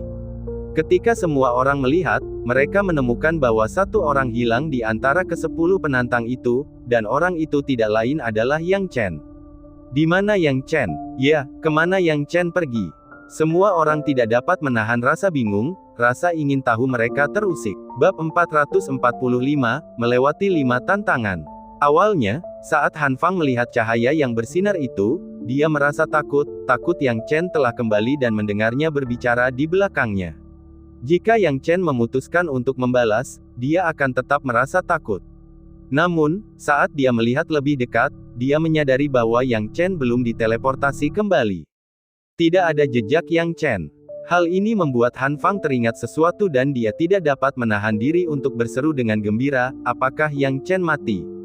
Ketika semua orang melihat, mereka menemukan bahwa satu orang hilang di antara ke-10 penantang itu, dan orang itu tidak lain adalah Yang Chen. Di mana Yang Chen? Ya, kemana Yang Chen pergi? Semua orang tidak dapat menahan rasa bingung, rasa ingin tahu mereka terusik. Bab 445, melewati 5 tantangan. Awalnya, saat Han Fang melihat cahaya yang bersinar itu, dia merasa takut Yang Chen telah kembali dan mendengarnya berbicara di belakangnya. Jika Yang Chen memutuskan untuk membalas, dia akan tetap merasa takut. Namun, saat dia melihat lebih dekat, dia menyadari bahwa Yang Chen belum diteleportasi kembali. Tidak ada jejak Yang Chen. Hal ini membuat Han Fang teringat sesuatu dan dia tidak dapat menahan diri untuk berseru dengan gembira, apakah Yang Chen mati?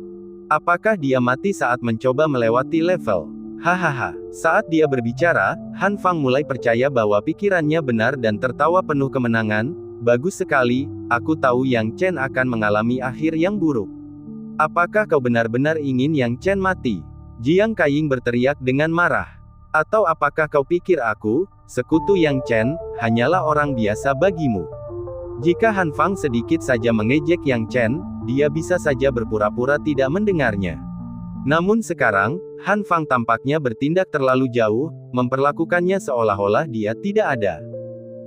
Apakah dia mati saat mencoba melewati level? Hahaha. Saat dia berbicara, Han Fang mulai percaya bahwa pikirannya benar dan tertawa penuh kemenangan. Bagus sekali, aku tahu Yang Chen akan mengalami akhir yang buruk. Apakah kau benar-benar ingin Yang Chen mati? Jiang Kaiying berteriak dengan marah. Atau apakah kau pikir aku, sekutu Yang Chen, hanyalah orang biasa bagimu? Jika Han Fang sedikit saja mengejek Yang Chen, dia bisa saja berpura-pura tidak mendengarnya. Namun sekarang, Han Fang tampaknya bertindak terlalu jauh, memperlakukannya seolah-olah dia tidak ada.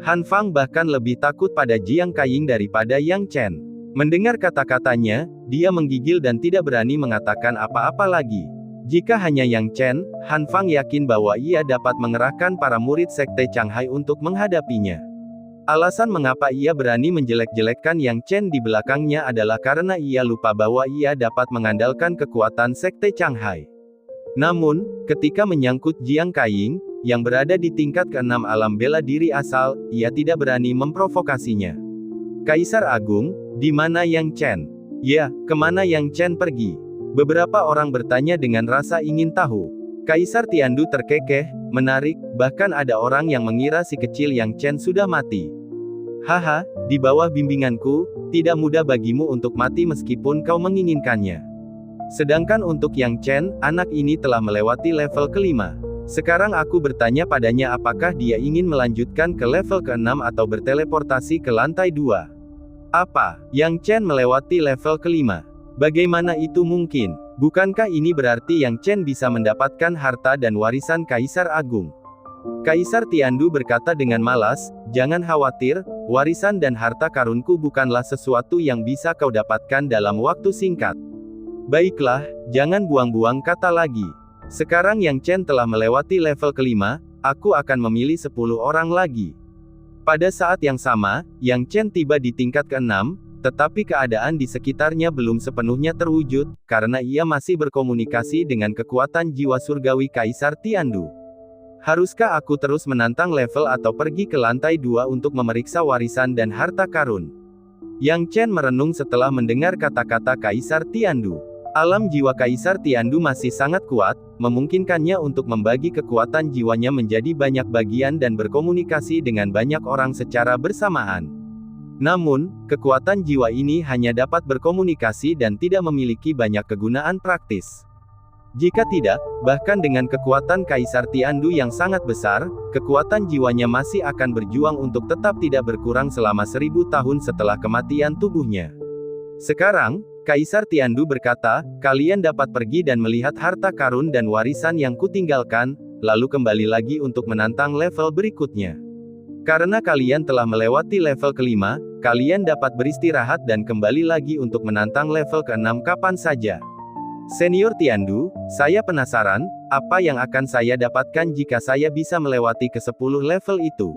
Han Fang bahkan lebih takut pada Jiang Kaiying daripada Yang Chen. Mendengar kata-katanya, dia menggigil dan tidak berani mengatakan apa-apa lagi. Jika hanya Yang Chen, Han Fang yakin bahwa ia dapat mengerahkan para murid Sekte Changhai untuk menghadapinya. Alasan mengapa ia berani menjelek-jelekkan Yang Chen di belakangnya adalah karena ia lupa bahwa ia dapat mengandalkan kekuatan Sekte Changhai. Namun, ketika menyangkut Jiang Kaiying, yang berada di tingkat ke-6 alam bela diri asal, ia tidak berani memprovokasinya. Kaisar Agung, di mana Yang Chen? Ya, kemana Yang Chen pergi? Beberapa orang bertanya dengan rasa ingin tahu. Kaisar Tiandu terkekeh, menarik, bahkan ada orang yang mengira si kecil Yang Chen sudah mati. Haha, di bawah bimbinganku, tidak mudah bagimu untuk mati meskipun kau menginginkannya. Sedangkan untuk Yang Chen, anak ini telah melewati level kelima. Sekarang aku bertanya padanya apakah dia ingin melanjutkan ke level ke-6 atau berteleportasi ke lantai 2. Apa? Yang Chen melewati level kelima. Bagaimana itu mungkin? Bukankah ini berarti Yang Chen bisa mendapatkan harta dan warisan Kaisar Agung? Kaisar Tiandu berkata dengan malas, "Jangan khawatir, warisan dan harta karunku bukanlah sesuatu yang bisa kau dapatkan dalam waktu singkat. Baiklah, jangan buang-buang kata lagi. Sekarang Yang Chen telah melewati level kelima, aku akan memilih 10 orang lagi." Pada saat yang sama, Yang Chen tiba di tingkat ke-6, tetapi keadaan di sekitarnya belum sepenuhnya terwujud, karena ia masih berkomunikasi dengan kekuatan jiwa surgawi Kaisar Tiandu. Haruskah aku terus menantang level atau pergi ke lantai 2 untuk memeriksa warisan dan harta karun? Yang Chen merenung setelah mendengar kata-kata Kaisar Tiandu. Alam jiwa Kaisar Tiandu masih sangat kuat, memungkinkannya untuk membagi kekuatan jiwanya menjadi banyak bagian dan berkomunikasi dengan banyak orang secara bersamaan. Namun, kekuatan jiwa ini hanya dapat berkomunikasi dan tidak memiliki banyak kegunaan praktis. Jika tidak, bahkan dengan kekuatan Kaisar Tiandu yang sangat besar, kekuatan jiwanya masih akan berjuang untuk tetap tidak berkurang selama 1000 tahun setelah kematian tubuhnya. Sekarang, Kaisar Tiandu berkata, "Kalian dapat pergi dan melihat harta karun dan warisan yang kutinggalkan, lalu kembali lagi untuk menantang level berikutnya. Karena kalian telah melewati level kelima, kalian dapat beristirahat dan kembali lagi untuk menantang level ke-6 kapan saja." Senior Tiandu, saya penasaran, apa yang akan saya dapatkan jika saya bisa melewati ke-10 level itu?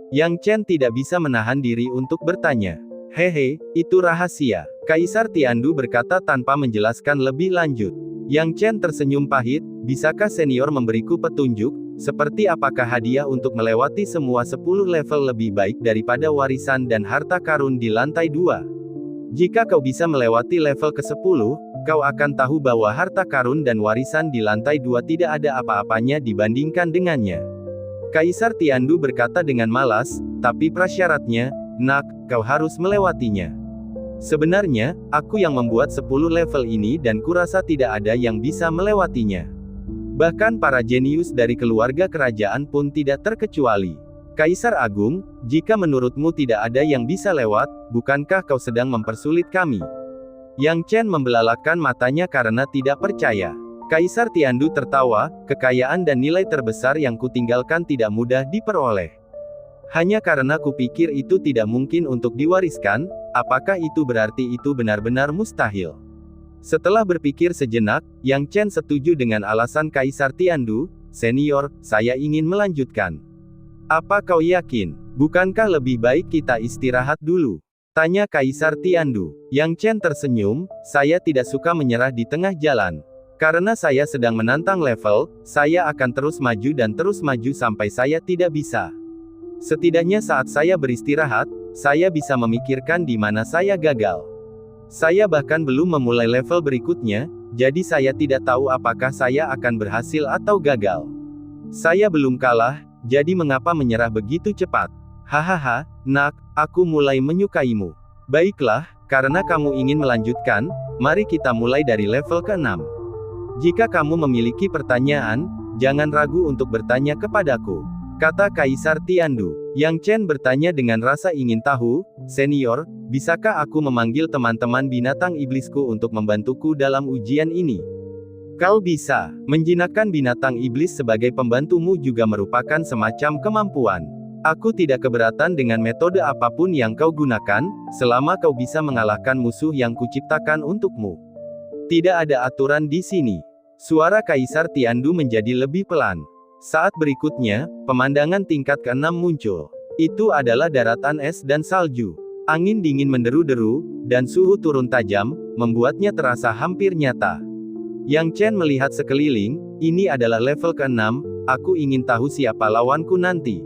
Yang Chen tidak bisa menahan diri untuk bertanya. Hehe, itu rahasia. Kaisar Tiandu berkata tanpa menjelaskan lebih lanjut. Yang Chen tersenyum pahit, bisakah senior memberiku petunjuk, seperti apakah hadiah untuk melewati semua 10 level lebih baik daripada warisan dan harta karun di lantai 2? Jika kau bisa melewati level ke-10, kau akan tahu bahwa harta karun dan warisan di lantai 2 tidak ada apa-apanya dibandingkan dengannya. Kaisar Tiandu berkata dengan malas, tapi prasyaratnya, nak, kau harus melewatinya. Sebenarnya, aku yang membuat 10 level ini dan kurasa tidak ada yang bisa melewatinya. Bahkan para jenius dari keluarga kerajaan pun tidak terkecuali. Kaisar Agung, jika menurutmu tidak ada yang bisa lewat, bukankah kau sedang mempersulit kami? Yang Chen membelalakkan matanya karena tidak percaya. Kaisar Tiandu tertawa, kekayaan dan nilai terbesar yang kutinggalkan tidak mudah diperoleh. Hanya karena kupikir itu tidak mungkin untuk diwariskan, apakah itu berarti itu benar-benar mustahil? Setelah berpikir sejenak, Yang Chen setuju dengan alasan Kaisar Tiandu, "Senior, saya ingin melanjutkan." "Apa kau yakin? Bukankah lebih baik kita istirahat dulu?" tanya Kaisar Tiandu. Yang Chen tersenyum, "Saya tidak suka menyerah di tengah jalan. Karena saya sedang menantang level, saya akan terus maju dan terus maju sampai saya tidak bisa. Setidaknya saat saya beristirahat, saya bisa memikirkan di mana saya gagal. Saya bahkan belum memulai level berikutnya, jadi saya tidak tahu apakah saya akan berhasil atau gagal. Saya belum kalah, jadi mengapa menyerah begitu cepat?" "Hahaha, nak, aku mulai menyukaimu. Baiklah, karena kamu ingin melanjutkan, mari kita mulai dari level ke-6. Jika kamu memiliki pertanyaan, jangan ragu untuk bertanya kepadaku," kata Kaisar Tiandu. Yang Chen bertanya dengan rasa ingin tahu, "Senior, bisakah aku memanggil teman-teman binatang iblisku untuk membantuku dalam ujian ini?" "Kau bisa. Menjinakkan binatang iblis sebagai pembantumu juga merupakan semacam kemampuan. Aku tidak keberatan dengan metode apapun yang kau gunakan, selama kau bisa mengalahkan musuh yang kuciptakan untukmu." "Tidak ada aturan di sini." Suara Kaisar Tiandu menjadi lebih pelan. Saat berikutnya, pemandangan tingkat ke-6 muncul. Itu adalah daratan es dan salju. Angin dingin menderu-deru, dan suhu turun tajam, membuatnya terasa hampir nyata. Yang Chen melihat sekeliling, ini adalah level ke-6, aku ingin tahu siapa lawanku nanti.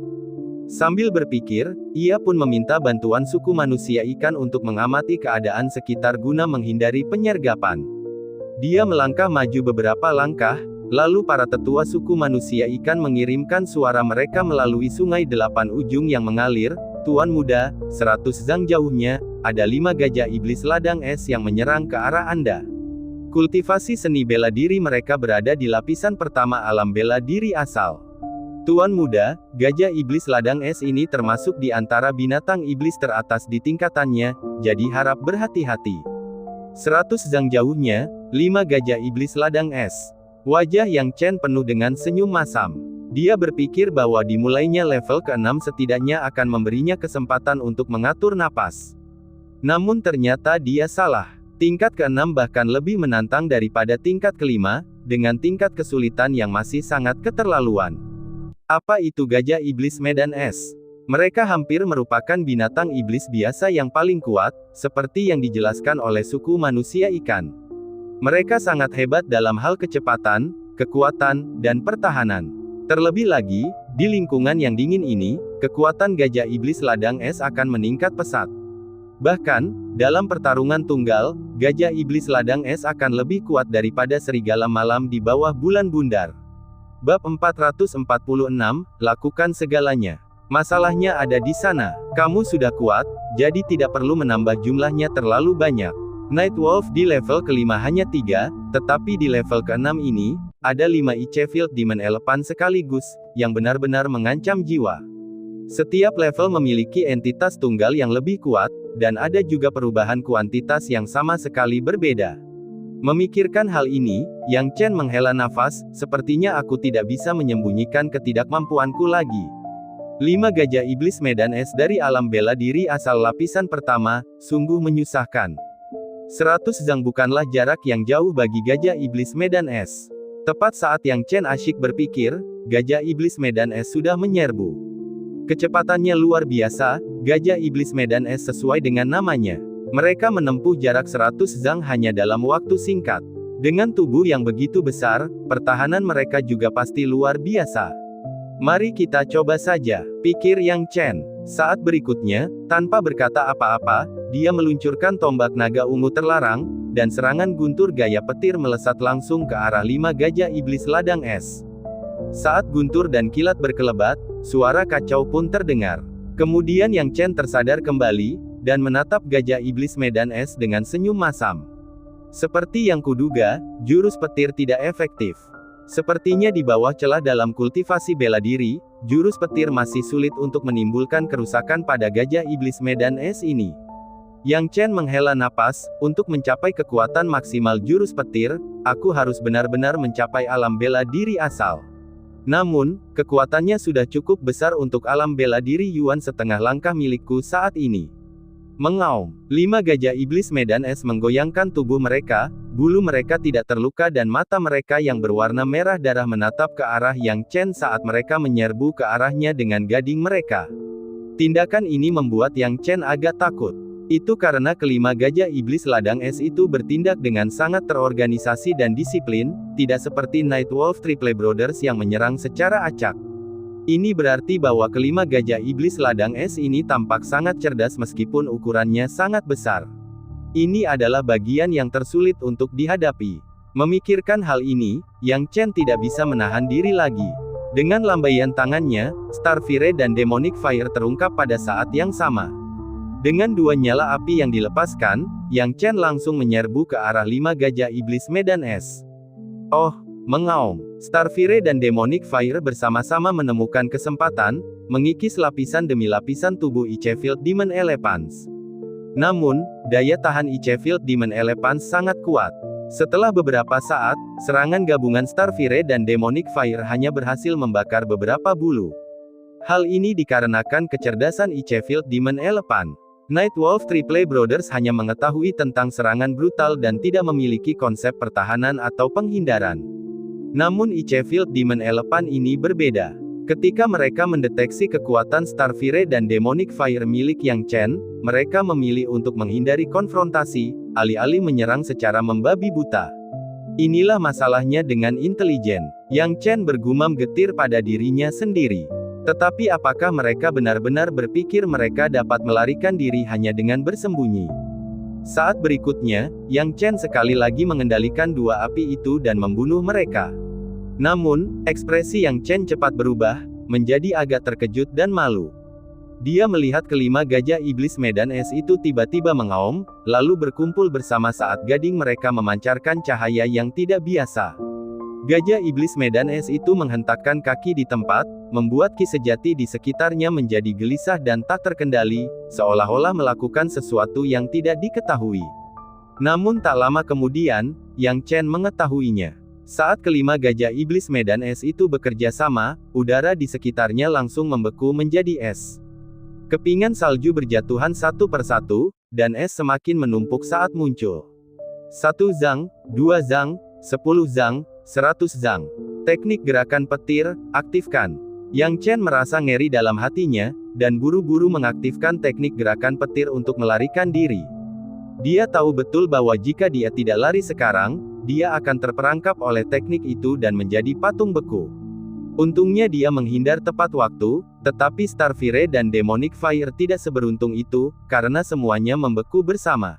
Sambil berpikir, ia pun meminta bantuan suku manusia ikan untuk mengamati keadaan sekitar guna menghindari penyergapan. Dia melangkah maju beberapa langkah, lalu para tetua suku manusia ikan mengirimkan suara mereka melalui sungai 8 ujung yang mengalir, Tuan muda, 100 zang jauhnya, ada 5 gajah iblis ladang es yang menyerang ke arah Anda. Kultivasi seni bela diri mereka berada di lapisan pertama alam bela diri asal. Tuan muda, gajah iblis ladang es ini termasuk di antara binatang iblis teratas di tingkatannya, jadi harap berhati-hati. 100 zang jauhnya, 5 gajah iblis ladang es. Wajah Yang Chen penuh dengan senyum masam. Dia berpikir bahwa dimulainya level ke-6 setidaknya akan memberinya kesempatan untuk mengatur napas. Namun ternyata dia salah. Tingkat ke-6 bahkan lebih menantang daripada tingkat ke-5, dengan tingkat kesulitan yang masih sangat keterlaluan. Apa itu gajah iblis medan es? Mereka hampir merupakan binatang iblis biasa yang paling kuat, seperti yang dijelaskan oleh suku manusia ikan. Mereka sangat hebat dalam hal kecepatan, kekuatan, dan pertahanan. Terlebih lagi, di lingkungan yang dingin ini, kekuatan gajah iblis ladang es akan meningkat pesat. Bahkan, dalam pertarungan tunggal, gajah iblis ladang es akan lebih kuat daripada serigala malam di bawah bulan bundar. Bab 446, lakukan segalanya. Masalahnya ada di sana. Kamu sudah kuat, jadi tidak perlu menambah jumlahnya terlalu banyak. Nightwolf di level ke-5 hanya 3, tetapi di level ke-6 ini, ada 5 Icefield Demon Elephant sekaligus, yang benar-benar mengancam jiwa. Setiap level memiliki entitas tunggal yang lebih kuat, dan ada juga perubahan kuantitas yang sama sekali berbeda. Memikirkan hal ini, Yang Chen menghela nafas, sepertinya aku tidak bisa menyembunyikan ketidakmampuanku lagi. 5 gajah iblis medan es dari alam bela diri asal lapisan pertama, sungguh menyusahkan. 100 zang bukanlah jarak yang jauh bagi gajah iblis medan es. Tepat saat Yang Chen asyik berpikir, gajah iblis medan es sudah menyerbu. Kecepatannya luar biasa, gajah iblis medan es sesuai dengan namanya. Mereka menempuh jarak 100 zang hanya dalam waktu singkat. Dengan tubuh yang begitu besar, pertahanan mereka juga pasti luar biasa. Mari kita coba saja, pikir Yang Chen. Saat berikutnya, tanpa berkata apa-apa, dia meluncurkan tombak naga ungu terlarang, dan serangan guntur gaya petir melesat langsung ke arah 5 gajah iblis ladang es. Saat guntur dan kilat berkelebat, suara kacau pun terdengar. Kemudian Yang Chen tersadar kembali, dan menatap gajah iblis medan es dengan senyum masam. Seperti yang kuduga, jurus petir tidak efektif. Sepertinya di bawah celah dalam kultivasi bela diri, jurus petir masih sulit untuk menimbulkan kerusakan pada gajah iblis medan es ini. Yang Chen menghela napas, untuk mencapai kekuatan maksimal jurus petir, aku harus benar-benar mencapai alam bela diri asal. Namun, kekuatannya sudah cukup besar untuk alam bela diri Yuan setengah langkah milikku saat ini. Mengaum, 5 gajah iblis medan es menggoyangkan tubuh mereka, bulu mereka tidak terluka dan mata mereka yang berwarna merah darah menatap ke arah Yang Chen saat mereka menyerbu ke arahnya dengan gading mereka. Tindakan ini membuat Yang Chen agak takut. Itu karena kelima gajah iblis ladang es itu bertindak dengan sangat terorganisasi dan disiplin, tidak seperti Nightwolf Triple Brothers yang menyerang secara acak. Ini berarti bahwa kelima gajah iblis ladang es ini tampak sangat cerdas meskipun ukurannya sangat besar. Ini adalah bagian yang tersulit untuk dihadapi. Memikirkan hal ini, Yang Chen tidak bisa menahan diri lagi. Dengan lambaian tangannya, Starfire dan Demonic Fire terungkap pada saat yang sama. Dengan 2 nyala api yang dilepaskan, Yang Chen langsung menyerbu ke arah 5 gajah iblis medan es. Oh! Mengaum, Starfire dan Demonic Fire bersama-sama menemukan kesempatan, mengikis lapisan demi lapisan tubuh Icefield Demon Elephants. Namun, daya tahan Icefield Demon Elephants sangat kuat. Setelah beberapa saat, serangan gabungan Starfire dan Demonic Fire hanya berhasil membakar beberapa bulu. Hal ini dikarenakan kecerdasan Icefield Demon Elephant. Nightwolf Triple Brothers hanya mengetahui tentang serangan brutal dan tidak memiliki konsep pertahanan atau penghindaran. Namun Icefield Demon Elephant ini berbeda. Ketika mereka mendeteksi kekuatan Starfire dan Demonic Fire milik Yang Chen, mereka memilih untuk menghindari konfrontasi, alih-alih menyerang secara membabi buta. Inilah masalahnya dengan intelijen. Yang Chen bergumam getir pada dirinya sendiri. Tetapi apakah mereka benar-benar berpikir mereka dapat melarikan diri hanya dengan bersembunyi? Saat berikutnya, Yang Chen sekali lagi mengendalikan 2 api itu dan membunuh mereka. Namun, ekspresi Yang Chen cepat berubah, menjadi agak terkejut dan malu. Dia melihat kelima gajah iblis medan es itu tiba-tiba mengaum, lalu berkumpul bersama saat gading mereka memancarkan cahaya yang tidak biasa. Gajah iblis medan es itu menghentakkan kaki di tempat, membuat ki sejati di sekitarnya menjadi gelisah dan tak terkendali, seolah-olah melakukan sesuatu yang tidak diketahui. Namun tak lama kemudian, Yang Chen mengetahuinya. Saat kelima gajah iblis medan es itu bekerja sama, udara di sekitarnya langsung membeku menjadi es. Kepingan salju berjatuhan satu persatu, dan es semakin menumpuk saat muncul. 1 zang, 2 zang, 10 zang, 100 zang. Teknik gerakan petir, aktifkan. Yang Chen merasa ngeri dalam hatinya, dan buru-buru mengaktifkan teknik gerakan petir untuk melarikan diri. Dia tahu betul bahwa jika dia tidak lari sekarang, dia akan terperangkap oleh teknik itu dan menjadi patung beku. Untungnya dia menghindar tepat waktu, tetapi Starfire dan Demonic Fire tidak seberuntung itu, karena semuanya membeku bersama.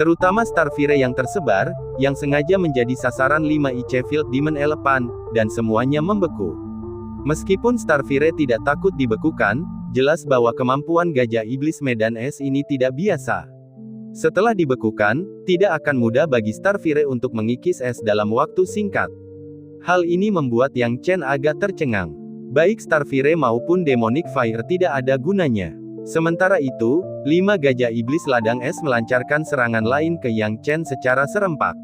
Terutama Starfire yang tersebar, yang sengaja menjadi sasaran 5 Ice-Field Demon Elephant, dan semuanya membeku. Meskipun Starfire tidak takut dibekukan, jelas bahwa kemampuan gajah iblis medan es ini tidak biasa. Setelah dibekukan, tidak akan mudah bagi Starfire untuk mengikis es dalam waktu singkat. Hal ini membuat Yang Chen agak tercengang. Baik Starfire maupun Demonic Fire tidak ada gunanya. Sementara itu, 5 gajah iblis ladang es melancarkan serangan lain ke Yang Chen secara serempak.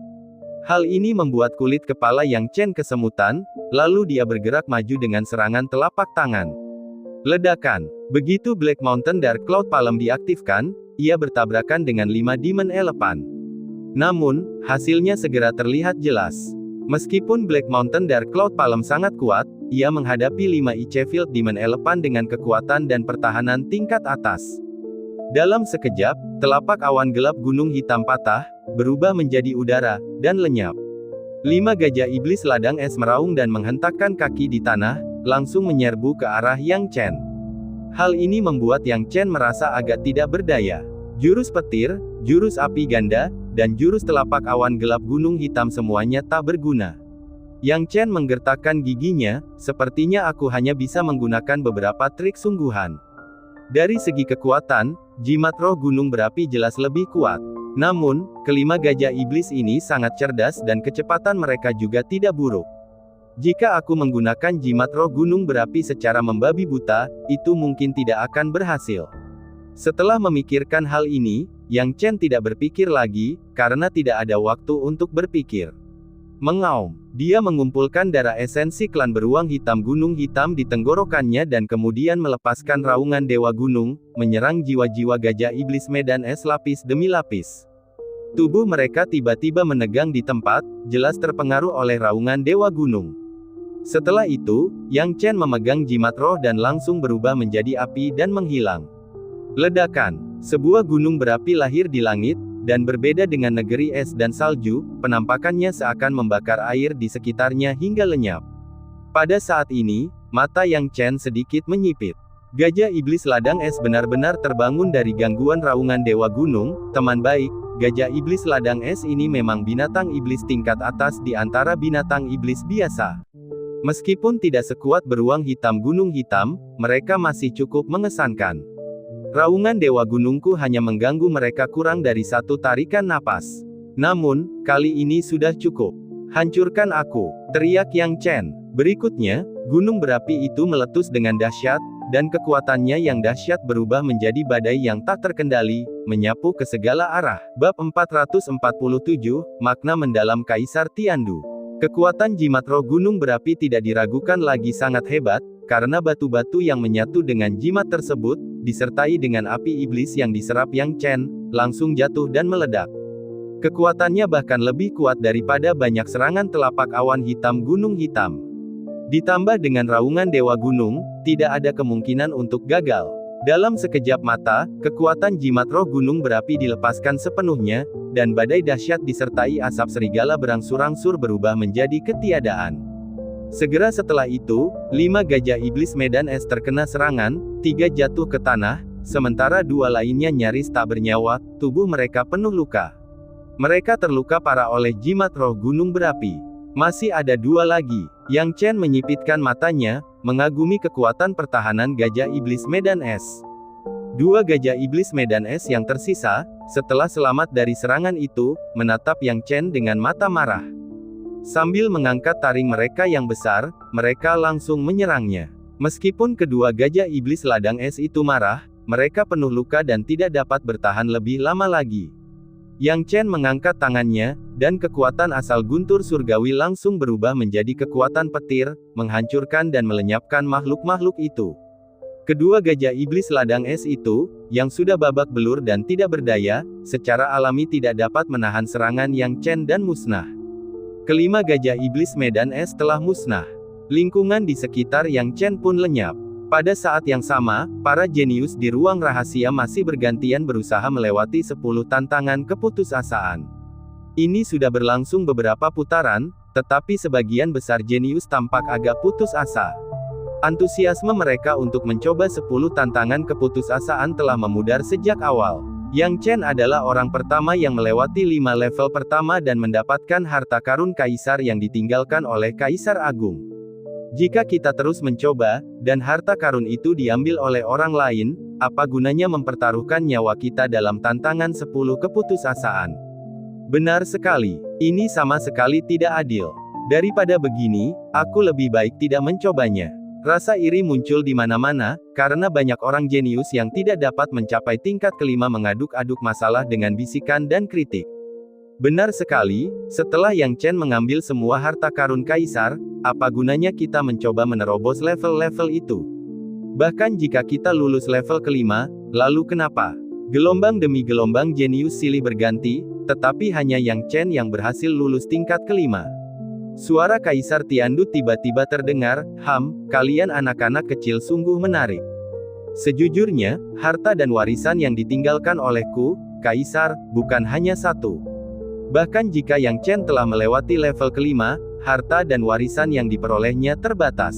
Hal ini membuat kulit kepala Yang Chen kesemutan, lalu dia bergerak maju dengan serangan telapak tangan. Ledakan. Begitu Black Mountain Dark Cloud Palm diaktifkan, ia bertabrakan dengan 5 Demon Elephant. Namun, hasilnya segera terlihat jelas. Meskipun Black Mountain Dark Cloud Palm sangat kuat, ia menghadapi 5 Ice-Field Demon Elephant dengan kekuatan dan pertahanan tingkat atas. Dalam sekejap, telapak awan gelap gunung hitam patah, berubah menjadi udara, dan lenyap. 5 gajah iblis ladang es meraung dan menghentakkan kaki di tanah, langsung menyerbu ke arah Yang Chen. Hal ini membuat Yang Chen merasa agak tidak berdaya. Jurus petir, jurus api ganda, dan jurus telapak awan gelap gunung hitam semuanya tak berguna. Yang Chen menggertakkan giginya, sepertinya aku hanya bisa menggunakan beberapa trik sungguhan. Dari segi kekuatan, jimat roh gunung berapi jelas lebih kuat. Namun, kelima gajah iblis ini sangat cerdas dan kecepatan mereka juga tidak buruk. Jika aku menggunakan jimat roh gunung berapi secara membabi buta, itu mungkin tidak akan berhasil. Setelah memikirkan hal ini, Yang Chen tidak berpikir lagi, karena tidak ada waktu untuk berpikir. Mengaum, dia mengumpulkan darah esensi klan beruang hitam gunung hitam di tenggorokannya dan kemudian melepaskan raungan dewa gunung, menyerang jiwa-jiwa gajah iblis medan es lapis demi lapis. Tubuh mereka tiba-tiba menegang di tempat, jelas terpengaruh oleh raungan dewa gunung. Setelah itu, Yang Chen memegang jimat roh dan langsung berubah menjadi api dan menghilang. Ledakan. Sebuah gunung berapi lahir di langit, dan berbeda dengan negeri es dan salju, penampakannya seakan membakar air di sekitarnya hingga lenyap. Pada saat ini, mata Yang Chen sedikit menyipit. Gajah iblis ladang es benar-benar terbangun dari gangguan raungan dewa gunung. Teman baik, gajah iblis ladang es ini memang binatang iblis tingkat atas di antara binatang iblis biasa. Meskipun tidak sekuat beruang hitam gunung hitam, mereka masih cukup mengesankan. Raungan dewa gunungku hanya mengganggu mereka kurang dari 1 tarikan napas. Namun, kali ini sudah cukup. Hancurkan aku, teriak Yang Chen. Berikutnya, gunung berapi itu meletus dengan dahsyat, dan kekuatannya yang dahsyat berubah menjadi badai yang tak terkendali, menyapu ke segala arah. Bab 447, Makna Mendalam Kaisar Tiandu. Kekuatan jimat roh gunung berapi tidak diragukan lagi sangat hebat, karena batu-batu yang menyatu dengan jimat tersebut, disertai dengan api iblis yang diserap Yang Chen, langsung jatuh dan meledak. Kekuatannya bahkan lebih kuat daripada banyak serangan telapak awan hitam gunung hitam. Ditambah dengan raungan dewa gunung, tidak ada kemungkinan untuk gagal. Dalam sekejap mata, kekuatan jimat roh gunung berapi dilepaskan sepenuhnya, dan badai dahsyat disertai asap serigala berangsur-angsur berubah menjadi ketiadaan. Segera setelah itu, 5 gajah iblis medan es terkena serangan, 3 jatuh ke tanah, sementara 2 lainnya nyaris tak bernyawa, tubuh mereka penuh luka. Mereka terluka parah oleh jimat roh gunung berapi. Masih ada 2 lagi. Yang Chen menyipitkan matanya, mengagumi kekuatan pertahanan gajah iblis medan es. Dua gajah iblis medan es yang tersisa, setelah selamat dari serangan itu, menatap Yang Chen dengan mata marah. Sambil mengangkat taring mereka yang besar, mereka langsung menyerangnya. Meskipun kedua gajah iblis ladang es itu marah, mereka penuh luka dan tidak dapat bertahan lebih lama lagi. Yang Chen mengangkat tangannya, dan kekuatan asal guntur surgawi langsung berubah menjadi kekuatan petir, menghancurkan dan melenyapkan makhluk-makhluk itu. Kedua gajah iblis ladang es itu, yang sudah babak belur dan tidak berdaya, secara alami tidak dapat menahan serangan Yang Chen dan musnah. Kelima gajah iblis medan es telah musnah. Lingkungan di sekitar Yang Chen pun lenyap. Pada saat yang sama, para jenius di ruang rahasia masih bergantian berusaha melewati 10 tantangan keputusasaan. Ini sudah berlangsung beberapa putaran, tetapi sebagian besar jenius tampak agak putus asa. Antusiasme mereka untuk mencoba 10 tantangan keputusasaan telah memudar sejak awal. Yang Chen adalah orang pertama yang melewati 5 level pertama dan mendapatkan harta karun kaisar yang ditinggalkan oleh Kaisar Agung. Jika kita terus mencoba, dan harta karun itu diambil oleh orang lain, apa gunanya mempertaruhkan nyawa kita dalam tantangan 10 keputusasaan? Benar sekali. Ini sama sekali tidak adil. Daripada begini, aku lebih baik tidak mencobanya. Rasa iri muncul di mana-mana, karena banyak orang jenius yang tidak dapat mencapai tingkat kelima mengaduk-aduk masalah dengan bisikan dan kritik. Benar sekali, setelah Yang Chen mengambil semua harta karun kaisar, apa gunanya kita mencoba menerobos level-level itu? Bahkan jika kita lulus level kelima, lalu kenapa? Gelombang demi gelombang jenius silih berganti, tetapi hanya Yang Chen yang berhasil lulus tingkat kelima. Suara Kaisar Tiandu tiba-tiba terdengar, kalian anak-anak kecil sungguh menarik. Sejujurnya, harta dan warisan yang ditinggalkan olehku, Kaisar, bukan hanya satu. Bahkan jika Yang Chen telah melewati level kelima, harta dan warisan yang diperolehnya terbatas.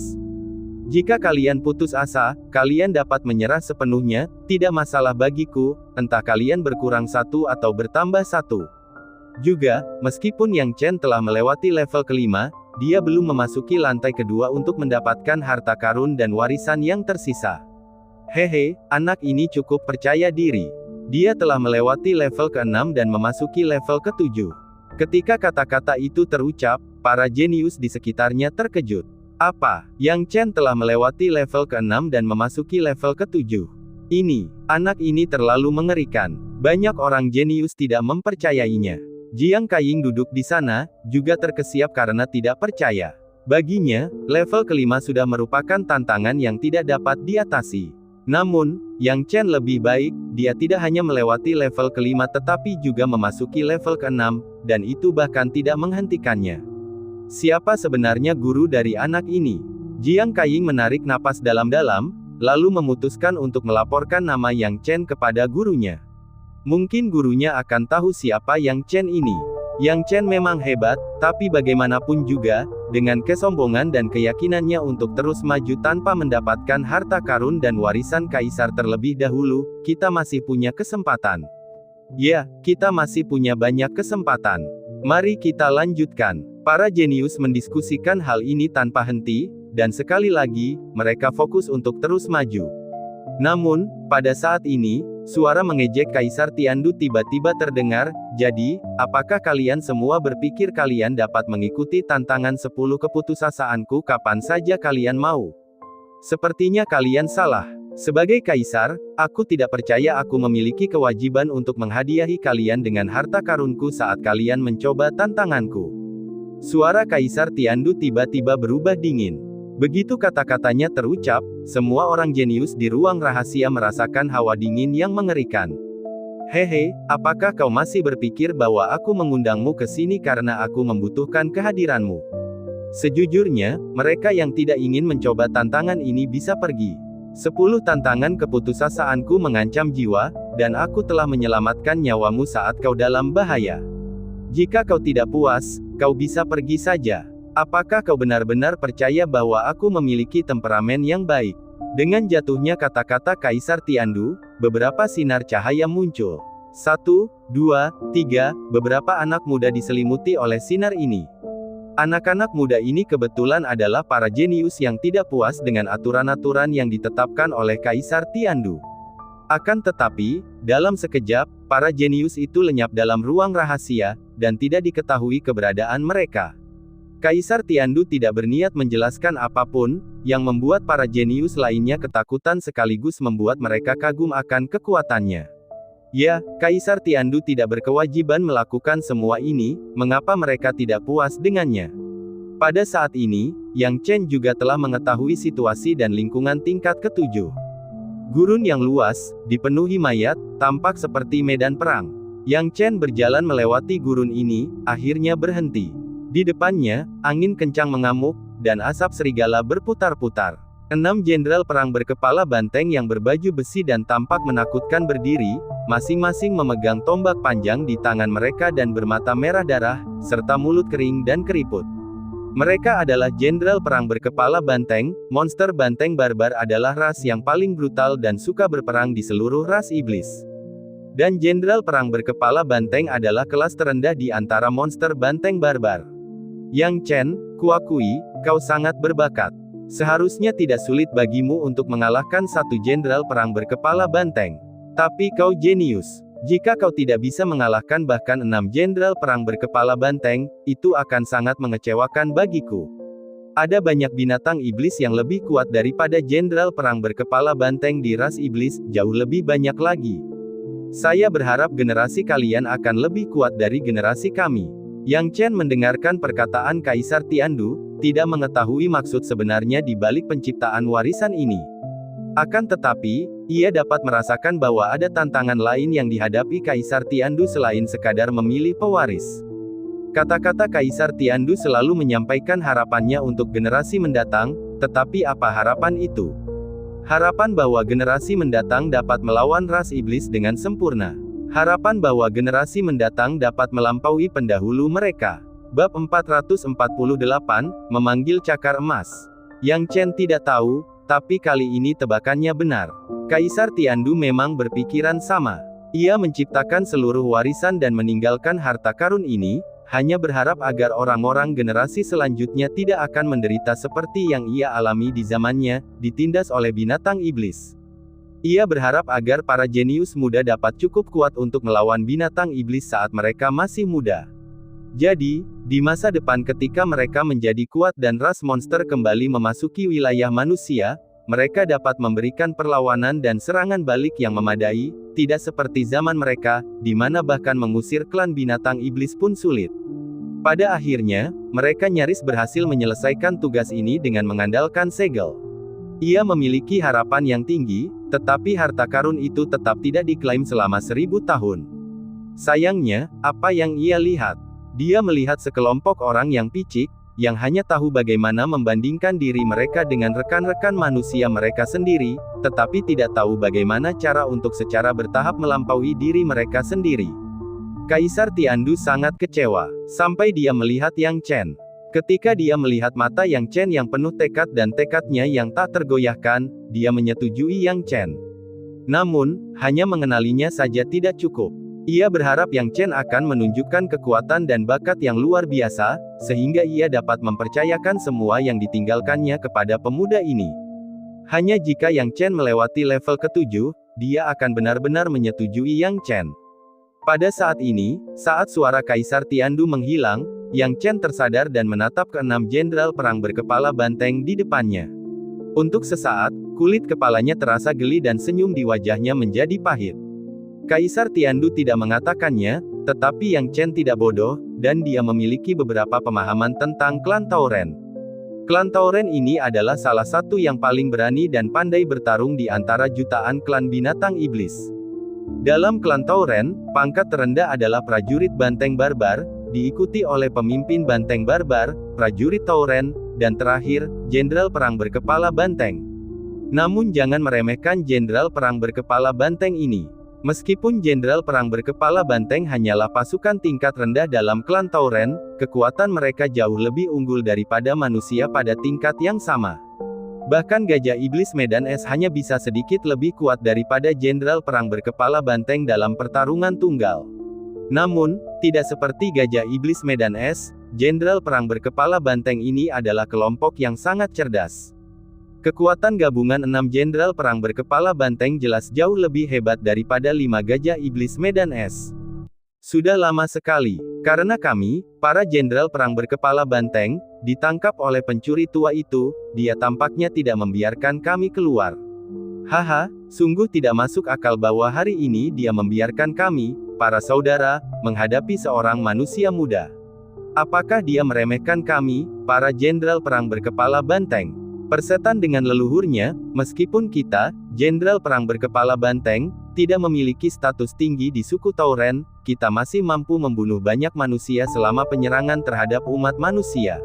Jika kalian putus asa, kalian dapat menyerah sepenuhnya, tidak masalah bagiku, entah kalian berkurang satu atau bertambah satu. Juga, meskipun Yang Chen telah melewati level kelima, dia belum memasuki lantai kedua untuk mendapatkan harta karun dan warisan yang tersisa. Hehe, anak ini cukup percaya diri. Dia telah melewati level ke-6 dan memasuki level ke-7. Ketika kata-kata itu terucap, para jenius di sekitarnya terkejut. Apa? Yang Chen telah melewati level ke-6 dan memasuki level ke-7. Anak ini terlalu mengerikan. Banyak orang jenius tidak mempercayainya. Jiang Kaiying duduk di sana, juga terkesiap karena tidak percaya. Baginya, level kelima sudah merupakan tantangan yang tidak dapat diatasi. Namun, Yang Chen lebih baik, dia tidak hanya melewati level kelima tetapi juga memasuki level ke-6, dan itu bahkan tidak menghentikannya. Siapa sebenarnya guru dari anak ini? Jiang Kaiying menarik napas dalam-dalam, lalu memutuskan untuk melaporkan nama Yang Chen kepada gurunya. Mungkin gurunya akan tahu siapa Yang Chen ini. Yang Chen memang hebat, tapi bagaimanapun juga, dengan kesombongan dan keyakinannya untuk terus maju tanpa mendapatkan harta karun dan warisan kaisar terlebih dahulu, kita masih punya kesempatan. Ya, kita masih punya banyak kesempatan. Mari kita lanjutkan. Para jenius mendiskusikan hal ini tanpa henti, dan sekali lagi, mereka fokus untuk terus maju. Namun, pada saat ini, suara mengejek Kaisar Tiandu tiba-tiba terdengar. Jadi, apakah kalian semua berpikir kalian dapat mengikuti tantangan 10 keputusasaanku kapan saja kalian mau? Sepertinya kalian salah. Sebagai kaisar, aku tidak percaya aku memiliki kewajiban untuk menghadiahi kalian dengan harta karunku saat kalian mencoba tantanganku. Suara Kaisar Tiandu tiba-tiba berubah dingin. Begitu kata-katanya terucap, semua orang jenius di ruang rahasia merasakan hawa dingin yang mengerikan. Hehe, apakah kau masih berpikir bahwa aku mengundangmu ke sini karena aku membutuhkan kehadiranmu? Sejujurnya, mereka yang tidak ingin mencoba tantangan ini bisa pergi. 10 tantangan keputusasaanku mengancam jiwa, dan aku telah menyelamatkan nyawamu saat kau dalam bahaya. Jika kau tidak puas, kau bisa pergi saja. Apakah kau benar-benar percaya bahwa aku memiliki temperamen yang baik? Dengan jatuhnya kata-kata Kaisar Tiandu, beberapa sinar cahaya muncul. 1, 2, 3, beberapa anak muda diselimuti oleh sinar ini. Anak-anak muda ini kebetulan adalah para jenius yang tidak puas dengan aturan-aturan yang ditetapkan oleh Kaisar Tiandu. Akan tetapi, dalam sekejap, para jenius itu lenyap dalam ruang rahasia, dan tidak diketahui keberadaan mereka. Kaisar Tiandu tidak berniat menjelaskan apapun, yang membuat para jenius lainnya ketakutan sekaligus membuat mereka kagum akan kekuatannya. Ya, Kaisar Tiandu tidak berkewajiban melakukan semua ini, mengapa mereka tidak puas dengannya? Pada saat ini, Yang Chen juga telah mengetahui situasi dan lingkungan tingkat ketujuh. Gurun yang luas, dipenuhi mayat, tampak seperti medan perang. Yang Chen berjalan melewati gurun ini, akhirnya berhenti. Di depannya, angin kencang mengamuk, dan asap serigala berputar-putar. 6 jenderal perang berkepala banteng yang berbaju besi dan tampak menakutkan berdiri, masing-masing memegang tombak panjang di tangan mereka dan bermata merah darah, serta mulut kering dan keriput. Mereka adalah jenderal perang berkepala banteng. Monster banteng barbar adalah ras yang paling brutal dan suka berperang di seluruh ras iblis. Dan jenderal perang berkepala banteng adalah kelas terendah di antara monster banteng barbar. Yang Chen, kuakui, kau sangat berbakat. Seharusnya tidak sulit bagimu untuk mengalahkan satu jenderal perang berkepala banteng. Tapi kau jenius. Jika kau tidak bisa mengalahkan bahkan 6 jenderal perang berkepala banteng, itu akan sangat mengecewakan bagiku. Ada banyak binatang iblis yang lebih kuat daripada jenderal perang berkepala banteng di ras iblis, jauh lebih banyak lagi. Saya berharap generasi kalian akan lebih kuat dari generasi kami. Yang Chen mendengarkan perkataan Kaisar Tiandu, tidak mengetahui maksud sebenarnya di balik penciptaan warisan ini. Akan tetapi, ia dapat merasakan bahwa ada tantangan lain yang dihadapi Kaisar Tiandu selain sekadar memilih pewaris. Kata-kata Kaisar Tiandu selalu menyampaikan harapannya untuk generasi mendatang, tetapi apa harapan itu? Harapan bahwa generasi mendatang dapat melawan ras iblis dengan sempurna. Harapan bahwa generasi mendatang dapat melampaui pendahulu mereka. Bab 448, memanggil cakar emas. Yang Chen tidak tahu, tapi kali ini tebakannya benar. Kaisar Tiandu memang berpikiran sama. Ia menciptakan seluruh warisan dan meninggalkan harta karun ini, hanya berharap agar orang-orang generasi selanjutnya tidak akan menderita seperti yang ia alami di zamannya, ditindas oleh binatang iblis. Ia berharap agar para jenius muda dapat cukup kuat untuk melawan binatang iblis saat mereka masih muda. Jadi, di masa depan ketika mereka menjadi kuat dan ras monster kembali memasuki wilayah manusia, mereka dapat memberikan perlawanan dan serangan balik yang memadai, tidak seperti zaman mereka, di mana bahkan mengusir klan binatang iblis pun sulit. Pada akhirnya, mereka nyaris berhasil menyelesaikan tugas ini dengan mengandalkan segel. Ia memiliki harapan yang tinggi, tetapi harta karun itu tetap tidak diklaim selama 1000 tahun. Sayangnya, apa yang ia lihat? Dia melihat sekelompok orang yang picik, yang hanya tahu bagaimana membandingkan diri mereka dengan rekan-rekan manusia mereka sendiri, tetapi tidak tahu bagaimana cara untuk secara bertahap melampaui diri mereka sendiri. Kaisar Tiandu sangat kecewa, sampai dia melihat Yang Chen. Ketika dia melihat mata Yang Chen yang penuh tekad dan tekadnya yang tak tergoyahkan, dia menyetujui Yang Chen. Namun, hanya mengenalinya saja tidak cukup. Ia berharap Yang Chen akan menunjukkan kekuatan dan bakat yang luar biasa, sehingga ia dapat mempercayakan semua yang ditinggalkannya kepada pemuda ini. Hanya jika Yang Chen melewati level ke-7, dia akan benar-benar menyetujui Yang Chen. Pada saat ini, saat suara Kaisar Tiandu menghilang, Yang Chen tersadar dan menatap ke-6 jenderal perang berkepala banteng di depannya. Untuk sesaat, kulit kepalanya terasa geli dan senyum di wajahnya menjadi pahit. Kaisar Tiandu tidak mengatakannya, tetapi Yang Chen tidak bodoh, dan dia memiliki beberapa pemahaman tentang klan Tauren. Klan Tauren ini adalah salah satu yang paling berani dan pandai bertarung di antara jutaan klan binatang iblis. Dalam klan Tauren, pangkat terendah adalah prajurit banteng barbar, diikuti oleh pemimpin banteng barbar, prajurit Tauren, dan terakhir, jenderal perang berkepala banteng. Namun jangan meremehkan jenderal perang berkepala banteng ini. Meskipun jenderal perang berkepala banteng hanyalah pasukan tingkat rendah dalam klan Tauren, kekuatan mereka jauh lebih unggul daripada manusia pada tingkat yang sama. Bahkan gajah iblis Medan Es hanya bisa sedikit lebih kuat daripada jenderal perang berkepala banteng dalam pertarungan tunggal. Namun, tidak seperti gajah iblis Medan Es, jenderal perang berkepala banteng ini adalah kelompok yang sangat cerdas. Kekuatan gabungan 6 jenderal perang berkepala banteng jelas jauh lebih hebat daripada 5 gajah iblis medan es. Sudah lama sekali, karena kami, para jenderal perang berkepala banteng, ditangkap oleh pencuri tua itu, dia tampaknya tidak membiarkan kami keluar. Haha, sungguh tidak masuk akal bahwa hari ini dia membiarkan kami, para saudara, menghadapi seorang manusia muda. Apakah dia meremehkan kami, para jenderal perang berkepala banteng? Persetan dengan leluhurnya, meskipun kita, jenderal perang berkepala banteng, tidak memiliki status tinggi di suku Tauren, kita masih mampu membunuh banyak manusia selama penyerangan terhadap umat manusia.